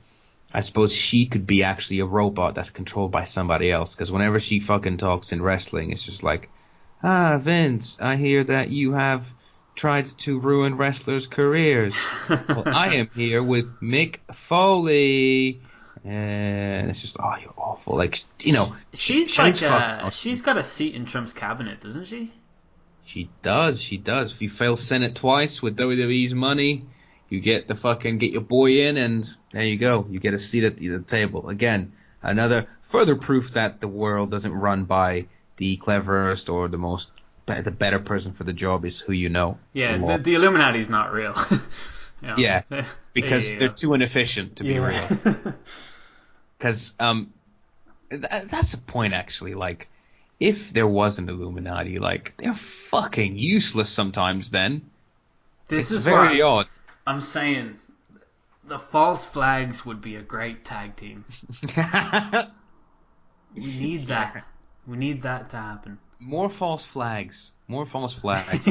I suppose she could be actually a robot that's controlled by somebody else, because whenever she fucking talks in wrestling, it's just like, Vince, I hear that you have tried to ruin wrestlers' careers. Well, I am here with Mick Foley. And it's just, oh, you're awful. Like, you know, she's Shane's like fucking awesome. she's got a seat in Trump's cabinet, doesn't she? She does. If you fail Senate twice with WWE's money, you get your boy in, and there you go. You get a seat at the table. Again, another further proof that the world doesn't run by the cleverest or the better person for the job is who you know. Yeah, the Illuminati's not real. You know, yeah, because they're too inefficient to be real. Because that's the point, actually. Like, if there was an Illuminati, like, they're fucking useless sometimes. Then this it's is very why odd. I'm saying the False Flags would be a great tag team. We need that. Yeah. We need that to happen. More false flags. I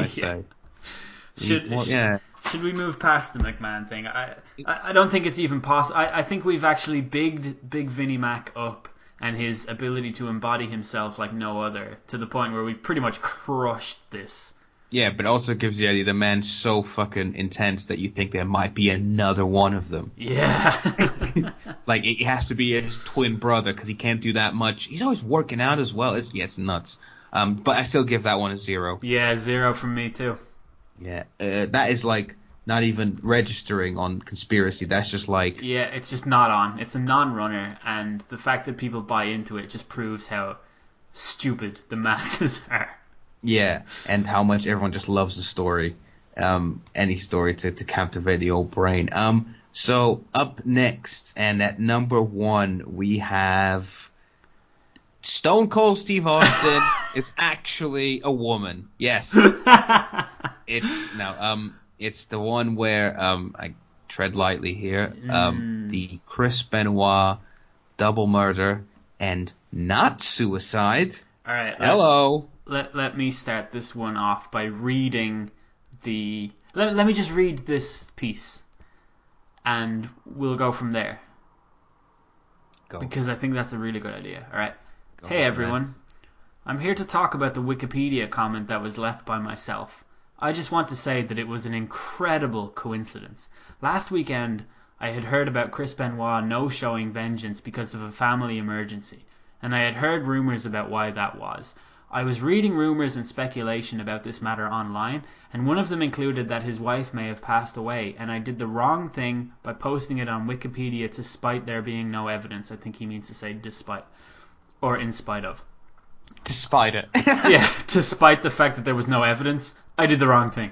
say. Should we move past the McMahon thing? I don't think it's even possible. I think we've actually bigged Big Vinnie Mac up and his ability to embody himself like no other, to the point where we've pretty much crushed this. Yeah, but it also gives the idea the man's so fucking intense that you think there might be another one of them. Yeah. Like, it has to be his twin brother, because he can't do that much. He's always working out as well. It's nuts. But I still give that one a 0. Yeah, 0 from me too. Yeah, that is like not even registering on conspiracy. That's just like... Yeah, it's just not on. It's a non-runner, and the fact that people buy into it just proves how stupid the masses are. Yeah, and how much everyone just loves the story. Any story to captivate the old brain. So up next, and at number 1, we have Stone Cold Steve Austin is actually a woman. Yes. It's the one where I tread lightly here. The Chris Benoit double murder and not suicide. All right. Hello. Let me start this one off by reading the... Let me just read this piece, and we'll go from there. Because I think that's a really good idea. All right. Hey, everyone. Man. I'm here to talk about the Wikipedia comment that was left by myself. I just want to say that it was an incredible coincidence. Last weekend, I had heard about Chris Benoit no-showing Vengeance because of a family emergency, and I had heard rumors about why that was. I was reading rumors and speculation about this matter online, and one of them included that his wife may have passed away, and I did the wrong thing by posting it on Wikipedia despite there being no evidence. I think he means to say despite, or in spite of. Despite it. Yeah, despite the fact that there was no evidence, I did the wrong thing.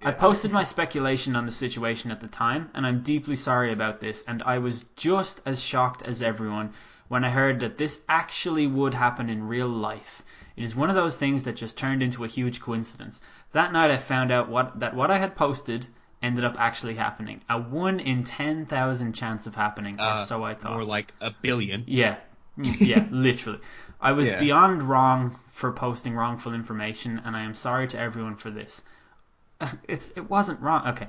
Yeah. I posted my speculation on the situation at the time, and I'm deeply sorry about this, and I was just as shocked as everyone when I heard that this actually would happen in real life. It is one of those things that just turned into a huge coincidence. That night I found out that what I had posted ended up actually happening. A 1 in 10,000 chance of happening, or so I thought. More like a billion. Yeah, literally. I was beyond wrong for posting wrongful information, and I am sorry to everyone for this. It wasn't wrong. Okay.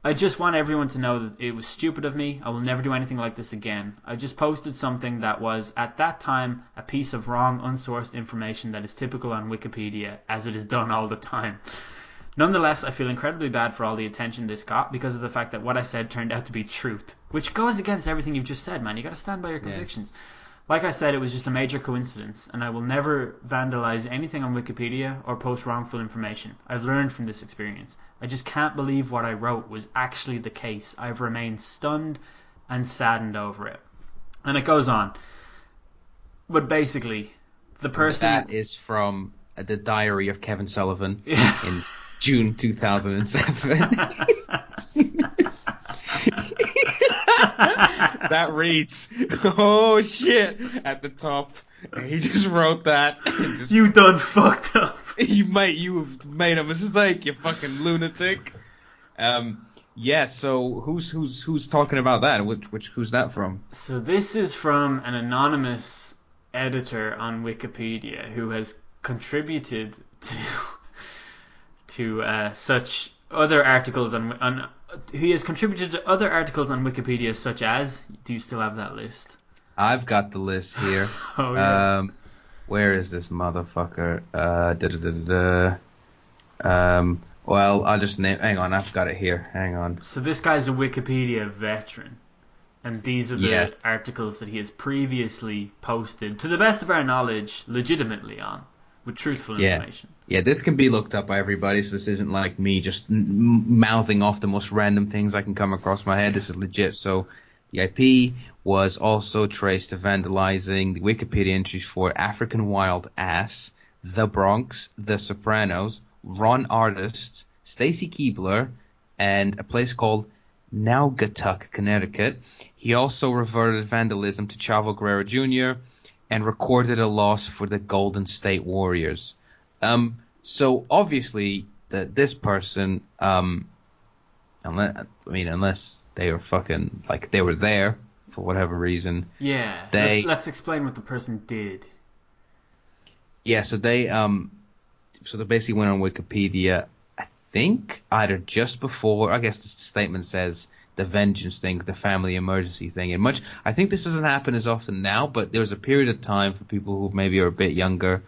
I just want everyone to know that it was stupid of me. I will never do anything like this again. I just posted something that was, at that time, a piece of wrong, unsourced information that is typical on Wikipedia, as it is done all the time. Nonetheless, I feel incredibly bad for all the attention this got because of the fact that what I said turned out to be truth, which goes against everything you've just said, man. You gotta stand by your convictions. Like I said, it was just a major coincidence, and I will never vandalize anything on Wikipedia or post wrongful information. I've learned from this experience. I just can't believe what I wrote was actually the case. I've remained stunned and saddened over it. And it goes on. But basically, the person... That is from the Diary of Kevin Sullivan Yeah. in June 2007. That reads, oh shit, at the top. He just wrote that. You done fucked up. You've made a mistake, you fucking lunatic. Yeah, so who's talking about that? Who's that from? So this is from an anonymous editor on Wikipedia who has contributed to such other articles on he has contributed to other articles on Wikipedia, such as... Do you still have that list? I've got the list here. Oh, yeah. Where is this motherfucker? Well, I'll just name... Hang on, I've got it here. Hang on. So this guy's a Wikipedia veteran. And these are the articles that he has previously posted, to the best of our knowledge, legitimately on, with truthful information. Yeah, this can be looked up by everybody, so this isn't like me just mouthing off the most random things I can come across my head. This is legit. So the IP was also traced to vandalizing the Wikipedia entries for African Wild Ass, The Bronx, The Sopranos, Ron Artist, Stacy Keebler, and a place called Naugatuck, Connecticut. He also reverted vandalism to Chavo Guerrero Jr., and recorded a loss for the Golden State Warriors. So obviously this person, unless they were fucking like they were there for whatever reason. Yeah. Let's explain what the person did. Yeah. So they basically went on Wikipedia. I think either just before. I guess the statement says the vengeance thing, the family emergency thing, and I think this doesn't happen as often now, but there was a period of time for people who maybe are a bit younger,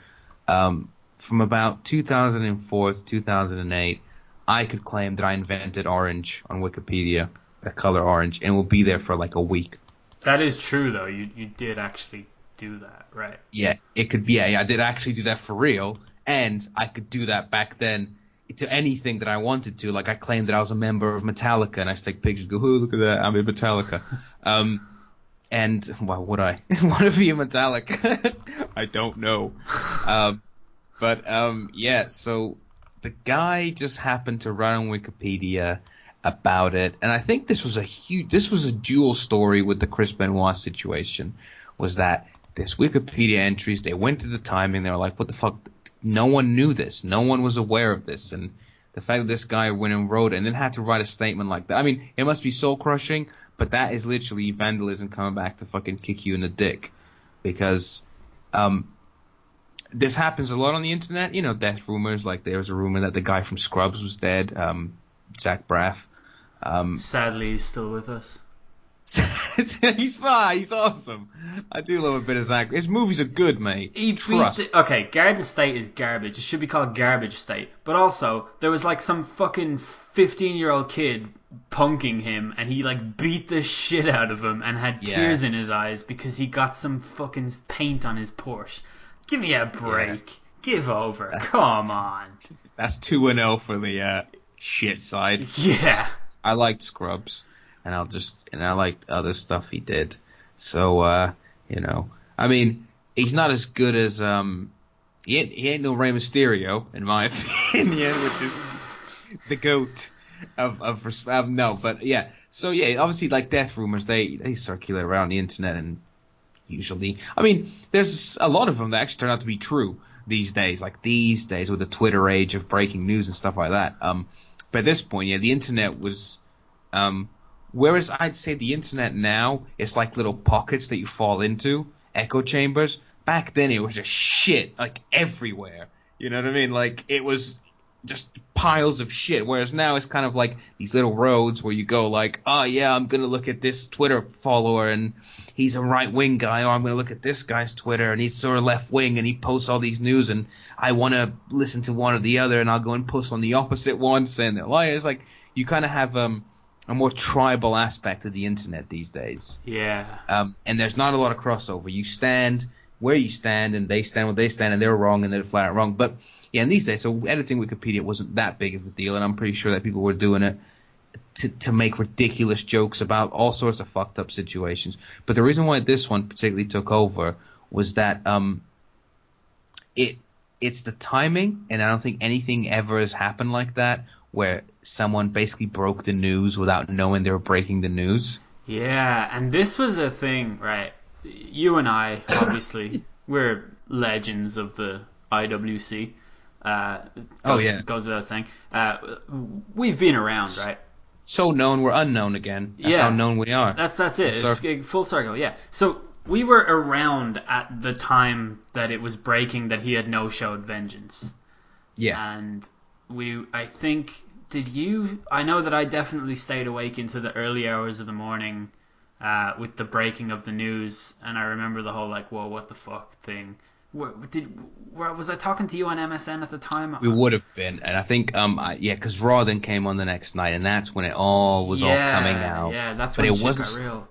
from about 2004 to 2008, I could claim that I invented orange on Wikipedia, the color orange, and will be there for like a week. That is true, though. You did actually do that, right? Yeah, it could be. Yeah, I did actually do that for real, and I could do that back then to anything that I wanted to. Like I claimed that I was a member of Metallica, and I just take pictures, and go, "Oh, look at that, I'm in Metallica." And why would I want to be in Metallica? I don't know. Yeah. So the guy just happened to run on Wikipedia about it, and I think this was a dual story with the Chris Benoit situation. Was that this Wikipedia entries? They went to the timing. They were like, "What the fuck." No one knew this. No one was aware of this. And the fact that this guy went and wrote it and then had to write a statement like that. I mean, it must be soul crushing, but that is literally vandalism coming back to fucking kick you in the dick. Because this happens a lot on the internet. You know, death rumors. Like there was a rumor that the guy from Scrubs was dead, Zach Braff. Sadly, he's still with us. He's fine. He's awesome. I do love a bit of Zach. His movies are good, mate. Okay, Garden State is garbage. It should be called Garbage State. But also, there was like some fucking 15-year-old kid punking him, and he like beat the shit out of him and had tears in his eyes because he got some fucking paint on his Porsche. Give me a break. Yeah. Give over. Come on. That's 2-0 for the shit side. Yeah. I liked Scrubs. And I liked other stuff he did. So, you know, I mean, he's not as good as, he ain't no Rey Mysterio, in my opinion, which is the GOAT no, but yeah. So yeah, obviously like death rumors, they circulate around the internet, and usually, I mean, there's a lot of them that actually turn out to be true these days, with the Twitter age of breaking news and stuff like that. But at this point, yeah, the internet was, whereas I'd say the internet now is like little pockets that you fall into, echo chambers. Back then it was just shit, like everywhere. You know what I mean? Like it was just piles of shit. Whereas now it's kind of like these little roads where you go like, oh yeah, I'm gonna look at this Twitter follower and he's a right wing guy, or I'm gonna look at this guy's Twitter and he's sort of left wing and he posts all these news and I wanna listen to one or the other and I'll go and post on the opposite one saying they're liars. Like you kind of have more tribal aspect of the internet these days. Yeah. And there's not a lot of crossover. You stand where you stand, and they stand where they stand, and they're wrong, and they're flat out wrong. But yeah, in these days, so editing Wikipedia wasn't that big of a deal, and I'm pretty sure that people were doing it to make ridiculous jokes about all sorts of fucked up situations. But the reason why this one particularly took over was that it's the timing, and I don't think anything ever has happened like that, where someone basically broke the news without knowing they were breaking the news. Yeah, and this was a thing, right? You and I, obviously, we're legends of the IWC. Goes without saying. We've been around, right? So known, we're unknown again. That's how known we are. That's it. It's full circle, yeah. So we were around at the time that it was breaking that he had no-showed Vengeance. Yeah. And I think, I know that I definitely stayed awake into the early hours of the morning with the breaking of the news, and I remember the whole, like, whoa, what the fuck thing. Was I talking to you on MSN at the time? We would have been, and I think because Raw then came on the next night, and that's when it all was all coming out. Yeah, that's when it wasn't got real.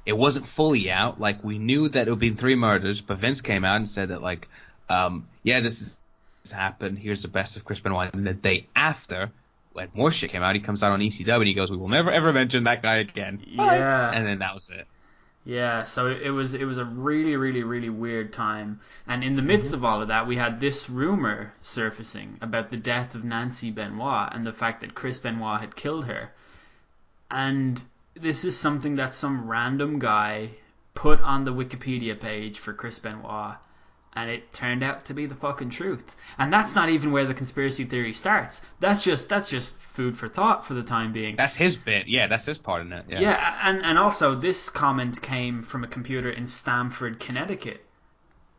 It wasn't fully out. Like, we knew that it would be 3 murders, but Vince came out and said that, like, this happened. Here's the best of Chris Benoit. And the day after, when more shit came out, he comes out on ECW and he goes, "We will never ever mention that guy again." Yeah, and then that was it. Yeah, so it was a really, really, really weird time. And in the midst of all of that, we had this rumor surfacing about the death of Nancy Benoit and the fact that Chris Benoit had killed her. And this is something that some random guy put on the Wikipedia page for Chris Benoit, and it turned out to be the fucking truth. And that's not even where the conspiracy theory starts. That's just food for thought for the time being. That's his bit. Yeah, that's his part in it. Yeah, and also this comment came from a computer in Stamford, Connecticut,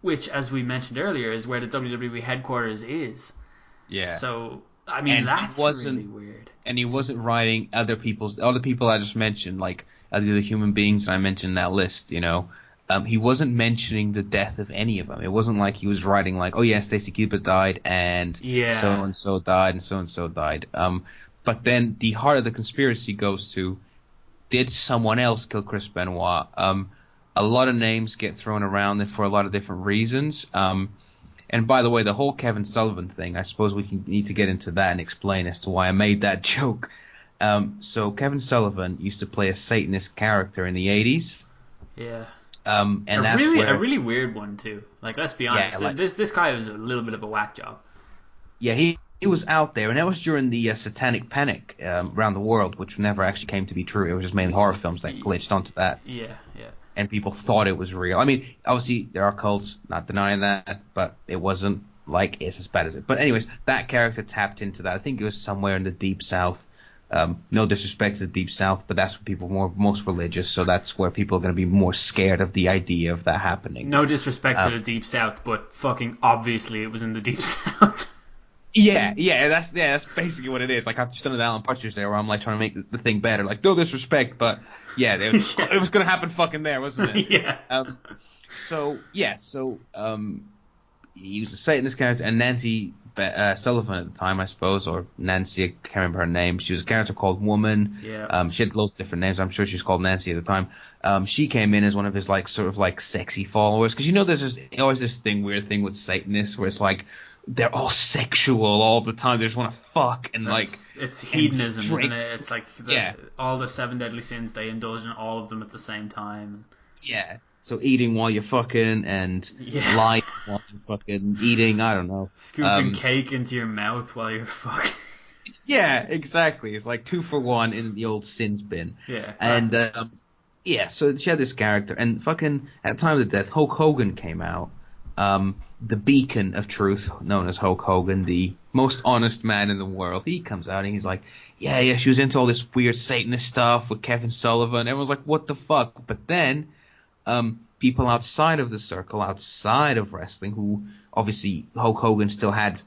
which, as we mentioned earlier, is where the WWE headquarters is. Yeah. So, I mean, that's really weird. And he wasn't writing all the people I just mentioned, like the other human beings that I mentioned in that list, you know. He wasn't mentioning the death of any of them. It wasn't like he was writing like, oh yeah, Stacy Keibler died, and so-and-so died, and so-and-so died. But then the heart of the conspiracy goes to, did someone else kill Chris Benoit? A lot of names get thrown around for a lot of different reasons. And by the way, the whole Kevin Sullivan thing, I suppose we need to get into that and explain as to why I made that joke. So Kevin Sullivan used to play a Satanist character in the 80s. Yeah. And that's a really weird one too. Like, let's be honest, like, this guy was a little bit of a whack job. Yeah, he was out there, and that was during the Satanic Panic around the world, which never actually came to be true. It was just mainly horror films that glitched onto that. Yeah. And people thought it was real. I mean, obviously there are cults, not denying that, but it wasn't like it's as bad as it. But anyways, that character tapped into that. I think it was somewhere in the Deep South. No disrespect to the Deep South, but that's where people are most religious, so that's where people are going to be more scared of the idea of that happening. No disrespect to the Deep South, but fucking obviously it was in the Deep South. Yeah, that's basically what it is. Like, I've just done an Alan Partridge there where I'm like trying to make the thing better. Like, no disrespect, but yeah, it was going to happen fucking there, wasn't it? Yeah. So he was a Satanist character, and Nancy Sullivan at the time, I suppose, or Nancy, I can't remember her name. She was a character called Woman. Yeah. She had loads of different names. I'm sure she was called Nancy at the time. She came in as one of his like sort of like sexy followers, because you know there's always this weird thing with Satanists where it's like they're all sexual all the time. They just want to fuck and it's hedonism, isn't it? It's like all the 7 deadly sins, they indulge in all of them at the same time. Yeah. So eating while you're fucking and lying while you're fucking eating, I don't know. Scooping cake into your mouth while you're fucking. Yeah, exactly. It's like 2 for 1 in the old sins bin. Yeah. And so she had this character, and fucking at the time of the death, Hulk Hogan came out. The beacon of truth, known as Hulk Hogan, the most honest man in the world. He comes out and he's like, yeah, she was into all this weird Satanist stuff with Kevin Sullivan. Everyone's like, what the fuck? But then people outside of the circle, outside of wrestling, who obviously Hulk Hogan still had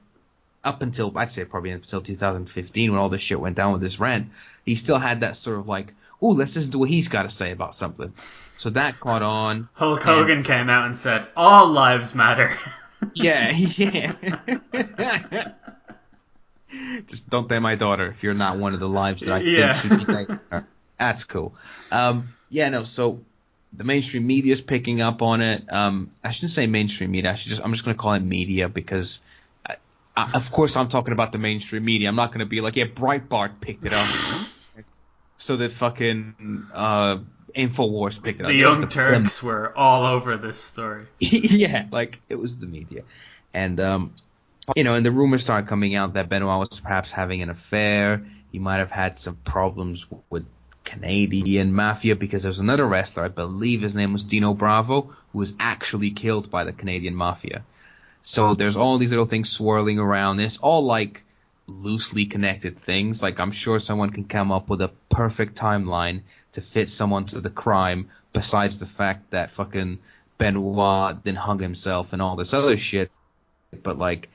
up until, I'd say probably until 2015 when all this shit went down with this rant, he still had that sort of like, oh, let's listen to what he's got to say about something. So that caught on. Hulk Hogan came out and said, all lives matter. Yeah. Just don't date my daughter if you're not one of the lives that I think should be dating her. That's cool. Yeah, no. So the mainstream media is picking up on it. I shouldn't say mainstream media. I'm just going to call it media because, of course, I'm talking about the mainstream media. I'm not going to be like, yeah, Breitbart picked it up, so that fucking Infowars picked it The up. It was Young the Turks were all over this story. yeah, like it was the media, and and the rumors started coming out that Benoit was perhaps having an affair. He might have had some problems with Canadian mafia because there's another wrestler, I believe his name was Dino Bravo, who was actually killed by the Canadian mafia. So there's all these little things swirling around. And it's all like loosely connected things. Like I'm sure someone can come up with a perfect timeline to fit someone to the crime besides the fact that fucking Benoit then hung himself and all this other shit. But like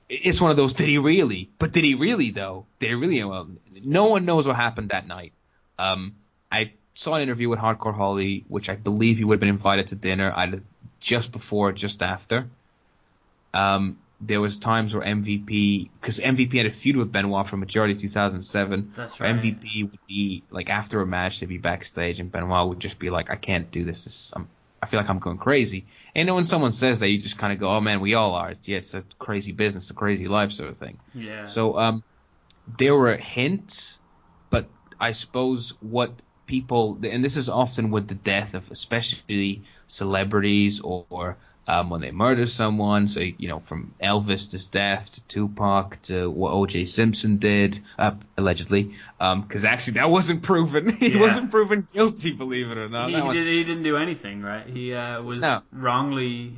it's one of those, did he really? But did he really though? Did he really? Well, no one knows what happened that night. I saw an interview with Hardcore Holly, which I believe he would have been invited to dinner either just before or just after. There was times where MVP, because MVP had a feud with Benoit for majority of 2007. That's Where right. MVP would be like after a match, they'd be backstage, and Benoit would just be like, "I can't do this. I feel like I'm going crazy." And then when someone says that, you just kind of go, "Oh man, we all are. Yeah, it's a crazy business, a crazy life, sort of thing." Yeah. So there were hints, but I suppose what people, and this is often with the death of especially celebrities or when they murder someone, so from Elvis' death to Tupac to what O.J. Simpson did, allegedly, because actually that wasn't proven. He wasn't proven guilty, believe it or not. He didn't do anything, right? He was wrongly.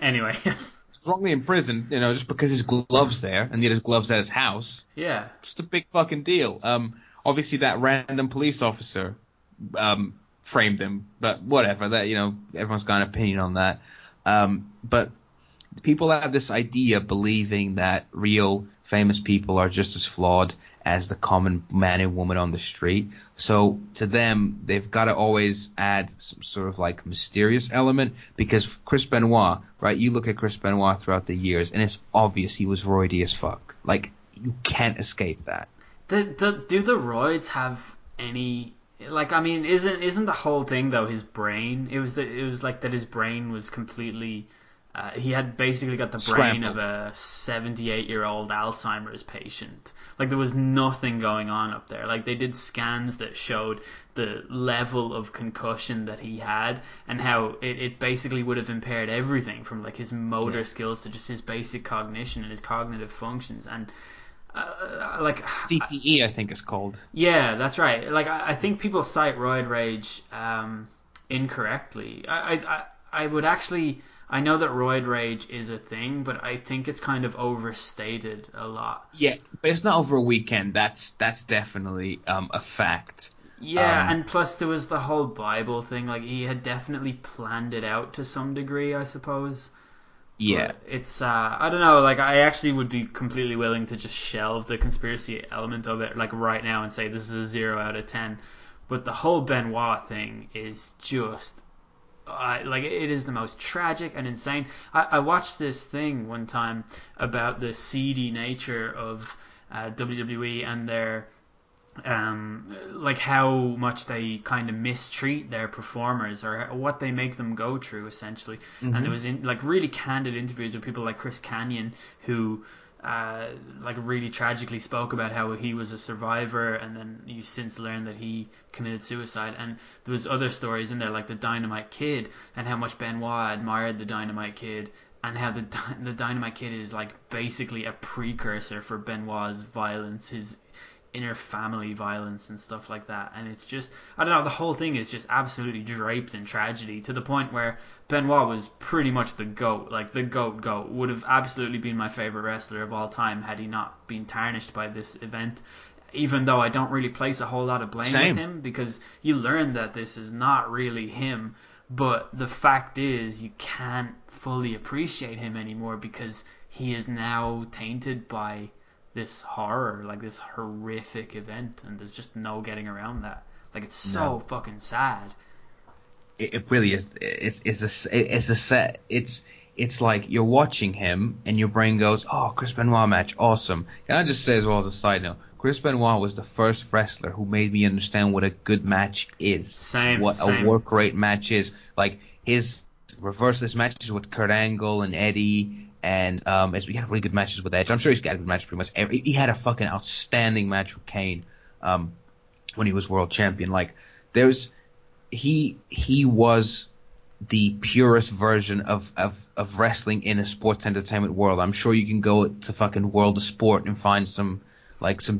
Anyway, yes. Wrongly imprisoned, just because his gloves there, and yet his gloves at his house. Yeah. Just a big fucking deal. Obviously that random police officer, framed him, but whatever. That everyone's got an opinion on that. But people have this idea, believing that real famous people are just as flawed as the common man and woman on the street. So to them, they've got to always add some sort of like mysterious element, because Chris Benoit, right? You look at Chris Benoit throughout the years, and it's obvious he was roidy as fuck. Like, you can't escape that. Do the roids have any? Like, I mean, isn't the whole thing though his brain? It was like that his brain was completely. He had basically got the brain Scrambled. of a 78-year-old Alzheimer's patient. Like, there was nothing going on up there. Like, they did scans that showed the level of concussion that he had, and how it basically would have impaired everything from like his motor skills to just his basic cognition and his cognitive functions. And like CTE, I think it's called. yeah, that's right. Like, I think people cite roid rage incorrectly. I would actually. I know that roid rage is a thing, but I think it's kind of overstated a lot. Yeah, but it's not over a weekend. That's definitely a fact. Yeah, and plus there was the whole Bible thing. Like, he had definitely planned it out to some degree, I suppose. Yeah. But it's I don't know. Like, I actually would be completely willing to just shelve the conspiracy element of it, like right now, and say this is a 0 out of 10. But the whole Benoit thing is just. Like, it is the most tragic and insane. I watched this thing one time about the seedy nature of WWE and their like how much they kind of mistreat their performers, or what they make them go through, essentially. Mm-hmm. And it was in like really candid interviews with people like Chris Kanyon, who like really tragically spoke about how he was a survivor, and then you since learned that he committed suicide. And there was other stories in there, like the Dynamite Kid, and how much Benoit admired the Dynamite Kid, and how the Dynamite Kid is like basically a precursor for Benoit's violence, his inner family violence and stuff like that. And it's just, I don't know, the whole thing is just absolutely draped in tragedy, to the point where Benoit was pretty much the GOAT. Like, the GOAT would have absolutely been my favorite wrestler of all time had he not been tarnished by this event. Even though I don't really place a whole lot of blame with him, because you learn that this is not really him. But the fact is, you can't fully appreciate him anymore, because he is now tainted by this horror, like this horrific event, and there's just no getting around that. Like, it's so fucking sad. It really is. It's like you're watching him and your brain goes, "Oh, Chris Benoit match, awesome." Can I just say as well as a side note, Chris Benoit was the first wrestler who made me understand what a good match is. What a work rate match is. Like, his reverseless matches with Kurt Angle and Eddie, and as we had really good matches with Edge. I'm sure he's got a good match pretty much every. He had a fucking outstanding match with Kane when he was world champion. Like, he was the purest version of wrestling in a sports entertainment world. I'm sure you can go to fucking World of Sport and find some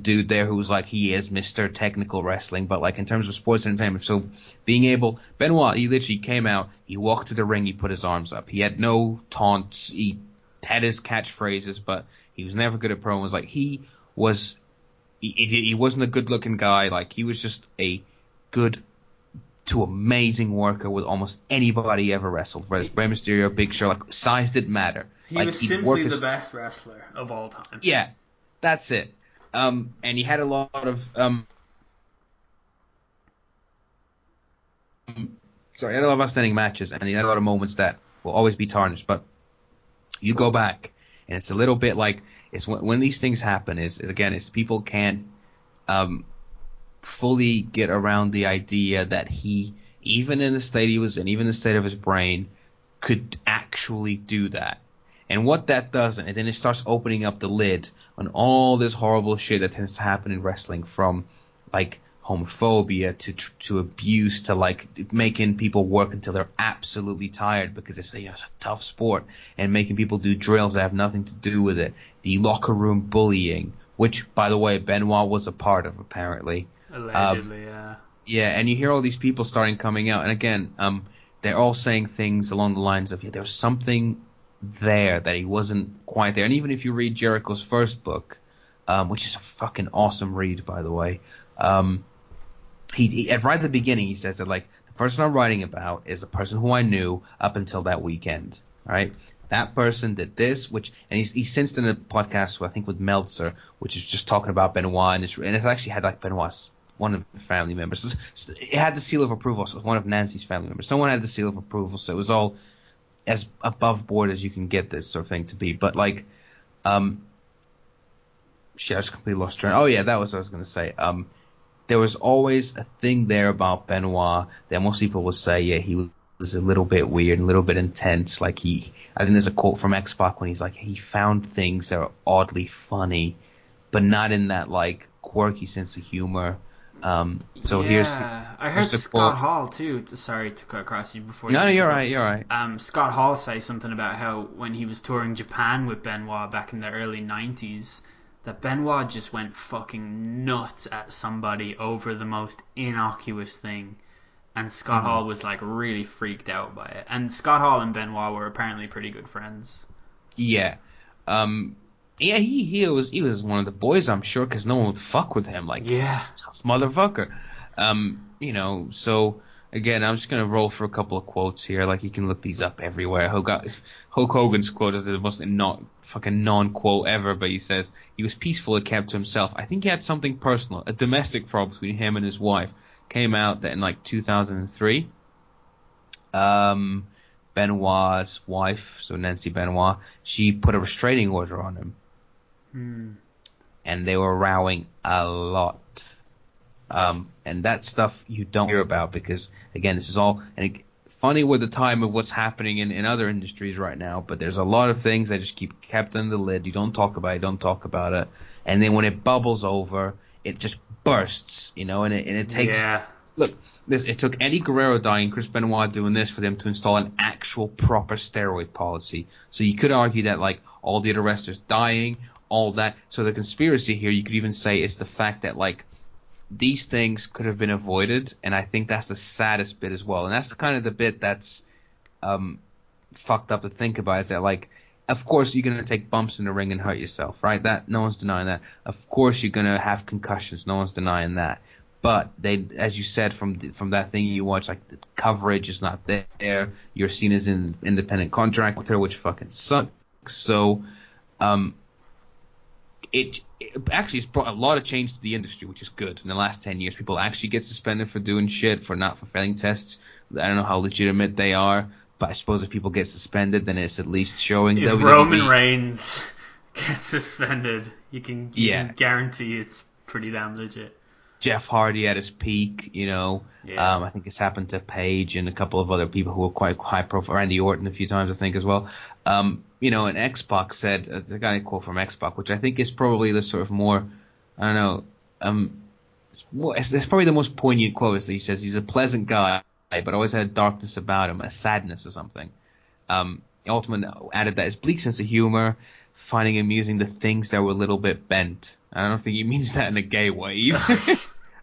dude there who's like, he is Mr. Technical Wrestling, but like in terms of sports entertainment. So Benoit, he literally came out, he walked to the ring, he put his arms up. He had no taunts, he had his catchphrases, but he was never good at promos. Like, he wasn't a good looking guy. Like, he was just a good to amazing worker with almost anybody he ever wrestled. Whereas Rey Mysterio, Big Show, like, size didn't matter. He was simply the best wrestler of all time. Yeah, that's it. And he had a lot of outstanding matches, and he had a lot of moments that will always be tarnished. But you go back, and it's a little bit like, it's when these things happen is people can't fully get around the idea that he, even in the state he was in, even the state of his brain, could actually do that. And what that does, and then it starts opening up the lid on all this horrible shit that tends to happen in wrestling, from like homophobia to abuse to like making people work until they're absolutely tired because it's a tough sport, and making people do drills that have nothing to do with it. The locker room bullying, which, by the way, Benoit was a part of, apparently. Allegedly, yeah. Yeah, and you hear all these people coming out, and again, they're all saying things along the lines of, there was something there that he wasn't quite there. And even if you read Jericho's first book, which is a fucking awesome read, by the way, he right at the beginning he says that, like, the person I'm writing about is the person who I knew up until that weekend, right? That person did this, and he's since done a podcast, I think, with Meltzer, which is just talking about Benoit, and it's actually had like Benoit's one of the family members. It had the seal of approval, so it was one of Nancy's family members. Someone had the seal of approval, so it was all as above board as you can get this sort of thing to be. But like, shit, I just completely lost track. Oh yeah, that was what I was going to say. There was always a thing there about Benoit that most people would say, yeah, he was a little bit weird, a little bit intense. Like, I think there's a quote from X-Pac when he's like, he found things that are oddly funny, but not in that like quirky sense of humor. I heard Scott Hall too. Sorry to cut across you before. No, you're right. Scott Hall say something about how when he was touring Japan with Benoit back in the early 90s, that Benoit just went fucking nuts at somebody over the most innocuous thing, and Scott Hall was like really freaked out by it. And Scott Hall and Benoit were apparently pretty good friends. Yeah. Yeah, he was one of the boys, I'm sure, because no one would fuck with him. Like, he's a tough motherfucker. So again, I'm just gonna roll for a couple of quotes here. Like, you can look these up everywhere. Hulk Hogan's quote is the most non-quote ever, but he says he was peaceful and kept to himself. I think he had something personal, a domestic problem between him and his wife. Came out that in like 2003. Benoit's wife, so Nancy Benoit, she put a restraining order on him. And they were rowing a lot. And that stuff you don't hear about because, again, this is all funny with the time of what's happening in other industries right now, but there's a lot of things that just keep kept under the lid. You don't talk about it. And then when it bubbles over, it just bursts, and it takes... Yeah. Look, it took Eddie Guerrero dying, Chris Benoit doing this for them to install an actual proper steroid policy. So you could argue that, like, all the other wrestlers dying, all that. So the conspiracy here, you could even say, is the fact that, like, these things could have been avoided, and I think that's the saddest bit as well. And that's kind of the bit that's fucked up to think about, is that, like, of course you're going to take bumps in the ring and hurt yourself, right? That no one's denying that. Of course you're going to have concussions. No one's denying that. But they, as you said, from that thing you watch, like, the coverage is not there. You're seen as an independent contractor, which fucking sucks. So, it actually has brought a lot of change to the industry, which is good. In the last 10 years, people actually get suspended for doing shit, for not fulfilling tests. I don't know how legitimate they are, but I suppose if people get suspended, then it's at least showing if WWE. Roman Reigns gets suspended, you can guarantee it's pretty damn legit. Jeff Hardy at his peak, you know. Yeah. I think it's happened to Paige and a couple of other people who were quite high profile. Randy Orton a few times, I think, as well. You know, and X-Pac said, the guy quote from X-Pac, which I think is probably the sort of more, I don't know, it's probably the most poignant quote. Is he says he's a pleasant guy, but always had a darkness about him, a sadness or something. Ultimate added that his bleak sense of humor, finding amusing the things that were a little bit bent. I don't think he means that in a gay way.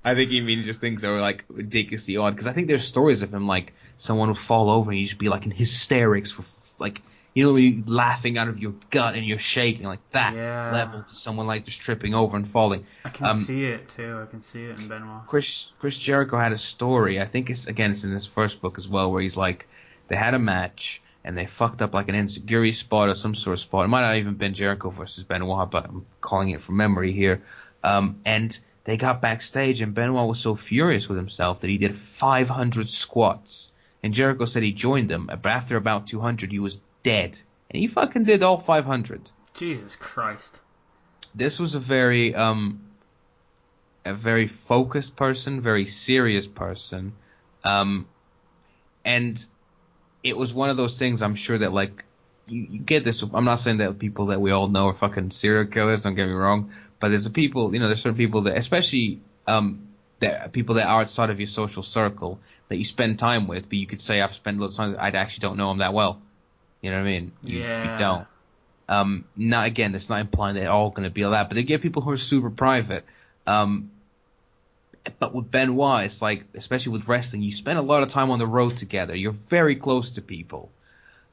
I think he means just things that were like ridiculously odd. Because I think there's stories of him like someone would fall over and he'd just be like in hysterics for like, you know, you're laughing out of your gut and you're shaking like that level to someone like just tripping over and falling. I can see it too. I can see it in Benoit. Chris Jericho had a story. I think it's in his first book as well, where he's like, they had a match and they fucked up like an insecurity spot or some sort of spot. It might not have even been Jericho versus Benoit, but I'm calling it from memory here. And they got backstage and Benoit was so furious with himself that he did 500 squats. And Jericho said he joined them, but after about 200 he was dead. And he fucking did all 500. Jesus Christ. This was a very focused person, very serious person. And it was one of those things, I'm sure that like you get this. I'm not saying that people that we all know are fucking serial killers, don't get me wrong, but there's certain people that, especially that people that are outside of your social circle that you spend time with, but you could say I've spent lots of time, I actually don't know them that well. You know what I mean? You don't. Not again, it's not implying they're all going to be like that, but they get people who are super private. But with Benoit, it's like, especially with wrestling, you spend a lot of time on the road together. You're very close to people.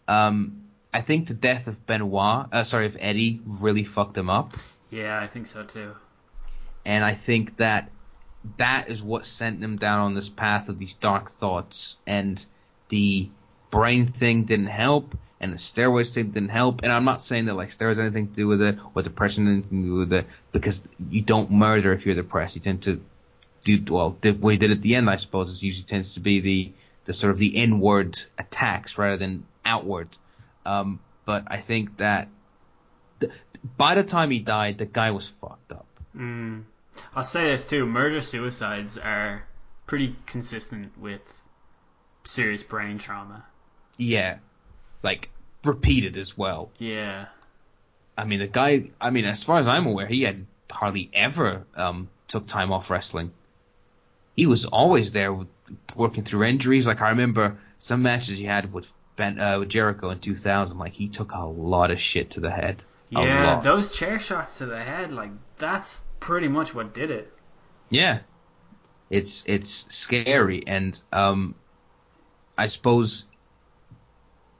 I think the death of of Eddie really fucked him up. Yeah, I think so too. And I think that is what sent him down on this path of these dark thoughts. And the brain thing didn't help, and the steroids thing didn't help. And I'm not saying that like steroids have anything to do with it, or depression has anything to do with it, because you don't murder if you're depressed. You tend to the way he did at the end, I suppose, is usually tends to be the sort of the inward attacks rather than outward. But I think that by the time he died, the guy was fucked up. I'll say this too: murder-suicides are pretty consistent with serious brain trauma. Yeah, like repeated as well. Yeah. I mean, the guy. I mean, as far as I'm aware, he had hardly ever took time off wrestling. He was always there working through injuries. Like I remember some matches he had with Jericho in 2000. Like he took a lot of shit to the head. Yeah, those chair shots to the head, like that's pretty much what did it. Yeah, it's scary, and I suppose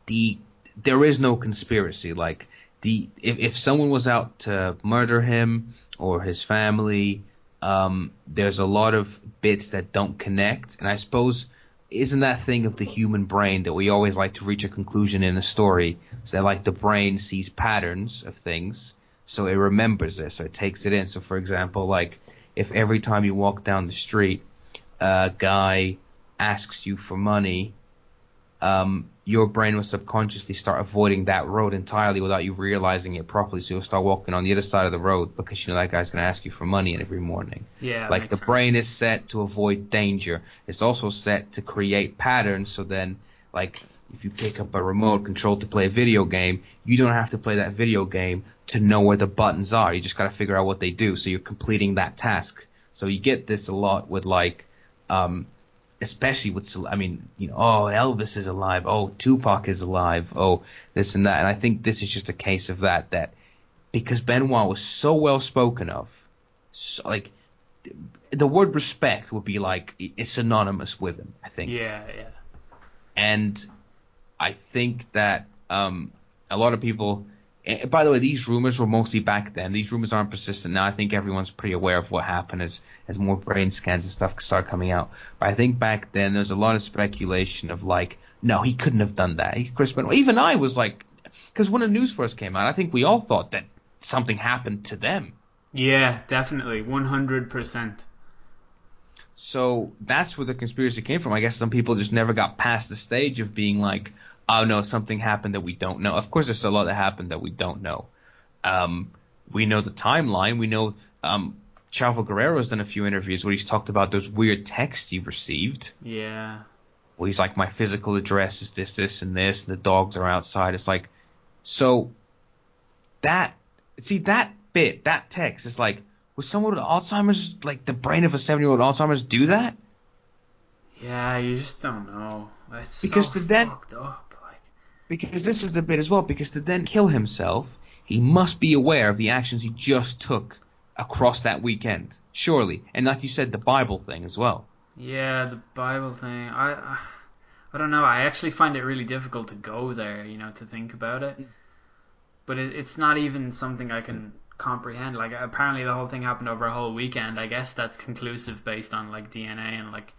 there is no conspiracy. Like if someone was out to murder him or his family. There's a lot of bits that don't connect, and I suppose isn't that thing of the human brain that we always like to reach a conclusion in a story, so that like the brain sees patterns of things, so it remembers it, so it takes it in. So for example, like if every time you walk down the street a guy asks you for money, your brain will subconsciously start avoiding that road entirely without you realizing it properly. So you'll start walking on the other side of the road because you know that guy's going to ask you for money every morning. Yeah, like the brain is set to avoid danger. It's also set to create patterns. So then, like if you pick up a remote control to play a video game, you don't have to play that video game to know where the buttons are. You just got to figure out what they do. So you're completing that task. So you get this a lot with like. Especially with, I mean, you know, oh, Elvis is alive, oh, Tupac is alive, oh, this and that. And I think this is just a case of that because Benoit was so well spoken of, so, like, the word respect would be like, it's synonymous with him, I think. Yeah. And I think that a lot of people, by the way, these rumors were mostly back then. These rumors aren't persistent now. I think everyone's pretty aware of what happened as more brain scans and stuff start coming out. But I think back then there's a lot of speculation of like, no, he couldn't have done that. Chris Benoit. Even I was like, because when the news first came out, I think we all thought that something happened to them. Yeah, definitely, 100%. So that's where the conspiracy came from. I guess some people just never got past the stage of being like, oh no, something happened that we don't know. Of course, there's a lot that happened that we don't know. We know the timeline. We know Chavo Guerrero's done a few interviews where he's talked about those weird texts he received. Yeah. Well, he's like, my physical address is this, this, and this, and the dogs are outside. It's like, so that text is like, would someone with Alzheimer's, like the brain of a 7-year-old Alzheimer's, do that? Yeah, you just don't know. It's Because so to then, fucked up. Like, because this is the bit as well, because to then kill himself, he must be aware of the actions he just took across that weekend, surely. And like you said, the Bible thing as well. yeah, the Bible thing. I don't know. I actually find it really difficult to go there, to think about it. But it's not even something I can comprehend. Like, apparently the whole thing happened over a whole weekend. I guess that's conclusive based on like DNA and like.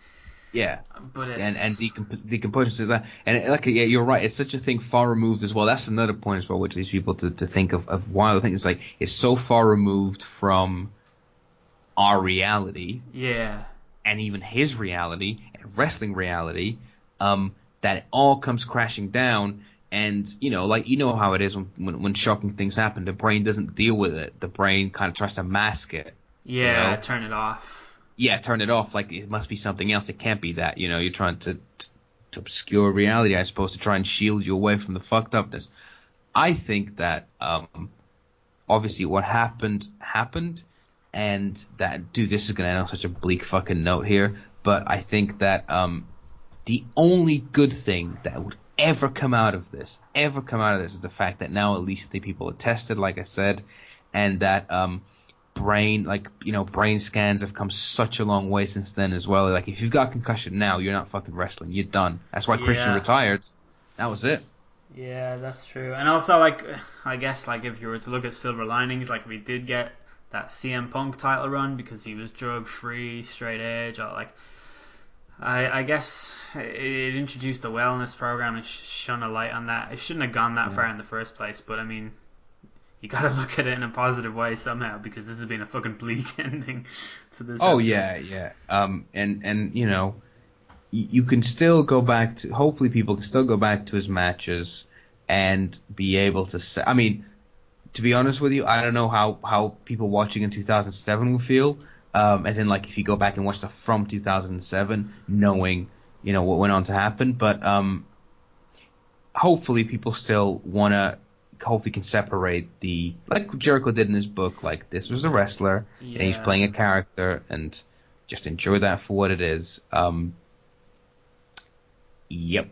Yeah. But And it's decomposition says that, and like, yeah, you're right. It's such a thing far removed as well. That's another point as well, which leads people to think of why the thing is like it's so far removed from our reality yeah, and even his reality and wrestling reality, that it all comes crashing down. And like how it is when shocking things happen, the brain doesn't deal with it. The brain kind of tries to mask it. yeah. Turn it off. Yeah, turn it off. Like it must be something else. It can't be that. You're trying to obscure reality, I suppose, to try and shield you away from the fucked upness. I think that obviously what happened, and that, dude, this is gonna end on such a bleak fucking note here. But I think that the only good thing that would ever come out of this, is the fact that now at least the people are tested, like I said, and that brain scans have come such a long way since then as well. Like, if you've got concussion now, you're not fucking wrestling. You're done. That's why Christian Yeah. retired. That was it. Yeah, that's true. And also, like, I guess, like, if you were to look at silver linings, like, we did get that CM Punk title run because he was drug free, straight edge. Or, like, I guess it introduced a wellness program and shone a light on that. It shouldn't have gone that far in the first place, but I mean, you gotta look at it in a positive way somehow, because this has been a fucking bleak ending to this Oh episode. yeah. And you can still go back to. Hopefully, people can still go back to his matches and be able to say. I mean, to be honest with you, I don't know how people watching in 2007 will feel. As in, like, if you go back and watch the from 2007, knowing what went on to happen, but hopefully people still wanna. Hopefully can separate the, like Jericho did in his book, like this was a wrestler and he's Yeah. playing a character, and just enjoy that for what it is. Yep.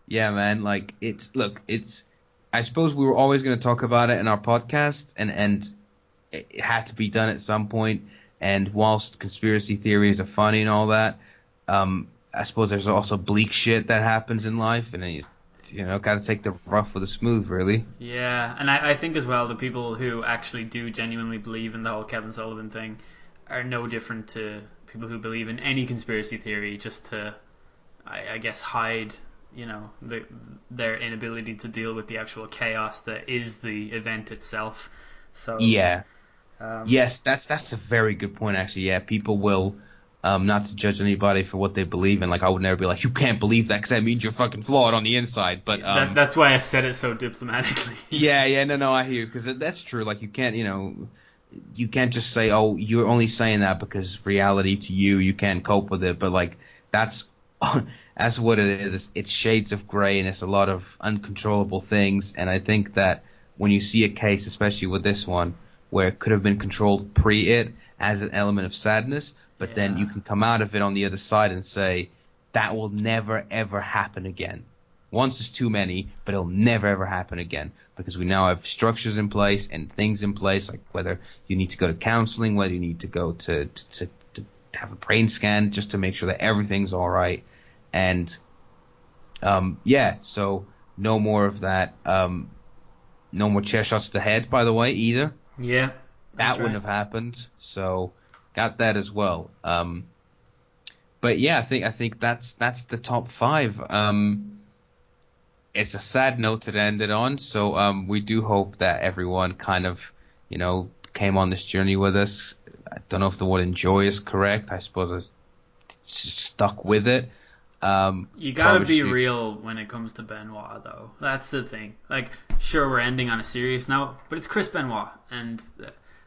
Yeah, man. Like, it's. I suppose we were always going to talk about it in our podcast, and it had to be done at some point. And whilst conspiracy theories are funny and all that, I suppose there's also bleak shit that happens in life, and then you got to take the rough with the smooth, really. Yeah, and I think as well the people who actually do genuinely believe in the whole Kevin Sullivan thing are no different to people who believe in any conspiracy theory just to, I guess, hide, their inability to deal with the actual chaos that is the event itself. So, Yeah. um, Yes, that's a very good point, actually. Yeah, people will, not to judge anybody for what they believe in. Like, I would never be like, you can't believe that because that means you're fucking flawed on the inside. But that's why I said it so diplomatically. yeah, no, I hear you, because that's true. Like, you can't just say, oh, you're only saying that because reality to you can't cope with it. But like, that's that's what it is. It's shades of gray, and it's a lot of uncontrollable things. And I think that when you see a case, especially with this one, where it could have been controlled pre it, as an element of sadness, but then you Yeah. can come out of it on the other side and say that will never ever happen again. Once is too many, but it'll never ever happen again, because we now have structures in place and things in place, like whether you need to go to counseling, whether you need to go to have a brain scan just to make sure that everything's all right. And yeah, so no more of that. No more chair shots to the head, by the way, either. Yeah, that's That wouldn't right. have happened. So got that as well. But yeah, I think that's the top five. It's a sad note to end it on. So we do hope that everyone kind of came on this journey with us. I don't know if the word enjoy is correct. I suppose I was stuck with it. You gotta be shoot. real when it comes to Benoit, though. That's the thing. Like, sure, we're ending on a serious note, but it's Chris Benoit, and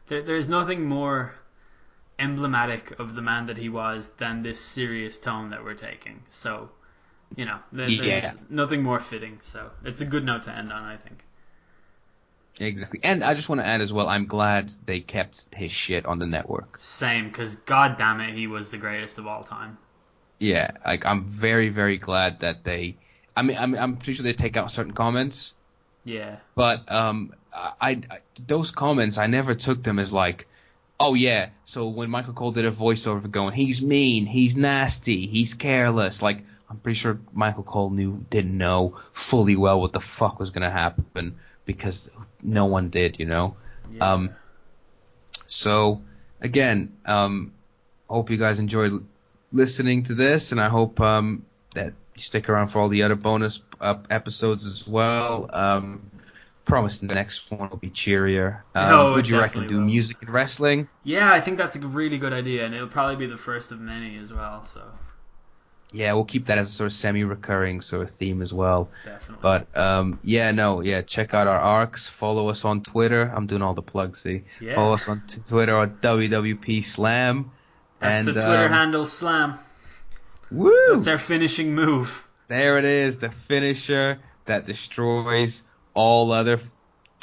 there's nothing more emblematic of the man that he was than this serious tone that we're taking. So, there's nothing more fitting. So, it's a good note to end on, I think. Exactly. And I just want to add as well, I'm glad they kept his shit on the network. Same, because god damn it, he was the greatest of all time. Yeah, like I'm very, very glad that they. I mean, I'm pretty sure they take out certain comments. Yeah. But I those comments I never took them as like, oh yeah. So when Michael Cole did a voiceover going, he's mean, he's nasty, he's careless. Like I'm pretty sure Michael Cole didn't know fully well what the fuck was gonna happen because no one did, Yeah. So again, hope you guys enjoyed listening to this, and I hope that you stick around for all the other bonus episodes as well. Promise the next one will be cheerier. Would you reckon do music and wrestling? Yeah, I think that's a really good idea, and it'll probably be the first of many as well. So yeah, we'll keep that as a sort of semi-recurring sort of theme as well. Definitely. But check out our arcs. Follow us on Twitter. I'm doing all the plugs. See, follow us on Twitter at WWP Slam. That's the Twitter handle, Slam. Woo! That's our finishing move. There it is, the finisher that destroys all other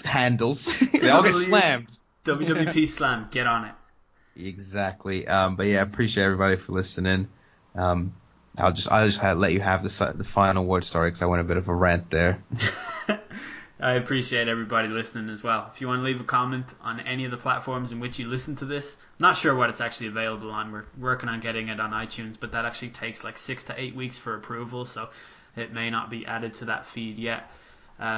handles. They all get slammed. WWP Slam, get on it. Exactly. But yeah, appreciate everybody for listening. I'll just let you have the final word. Sorry, because I went a bit of a rant there. I appreciate everybody listening as well. If you want to leave a comment on any of the platforms in which you listen to this, not sure what it's actually available on. We're working on getting it on iTunes, but that actually takes like 6 to 8 weeks for approval, so it may not be added to that feed yet.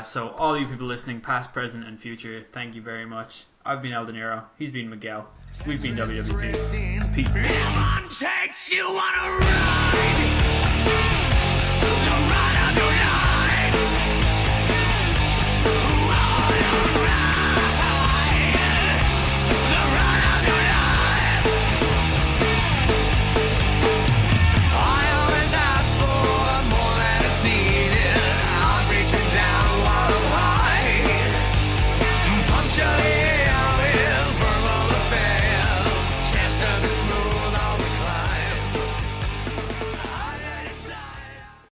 So all you people listening, past, present, and future, thank you very much. I've been El De Niro. He's been Miguel. We've been WWP. Peace. Lemon takes you on a ride. The ride of your life.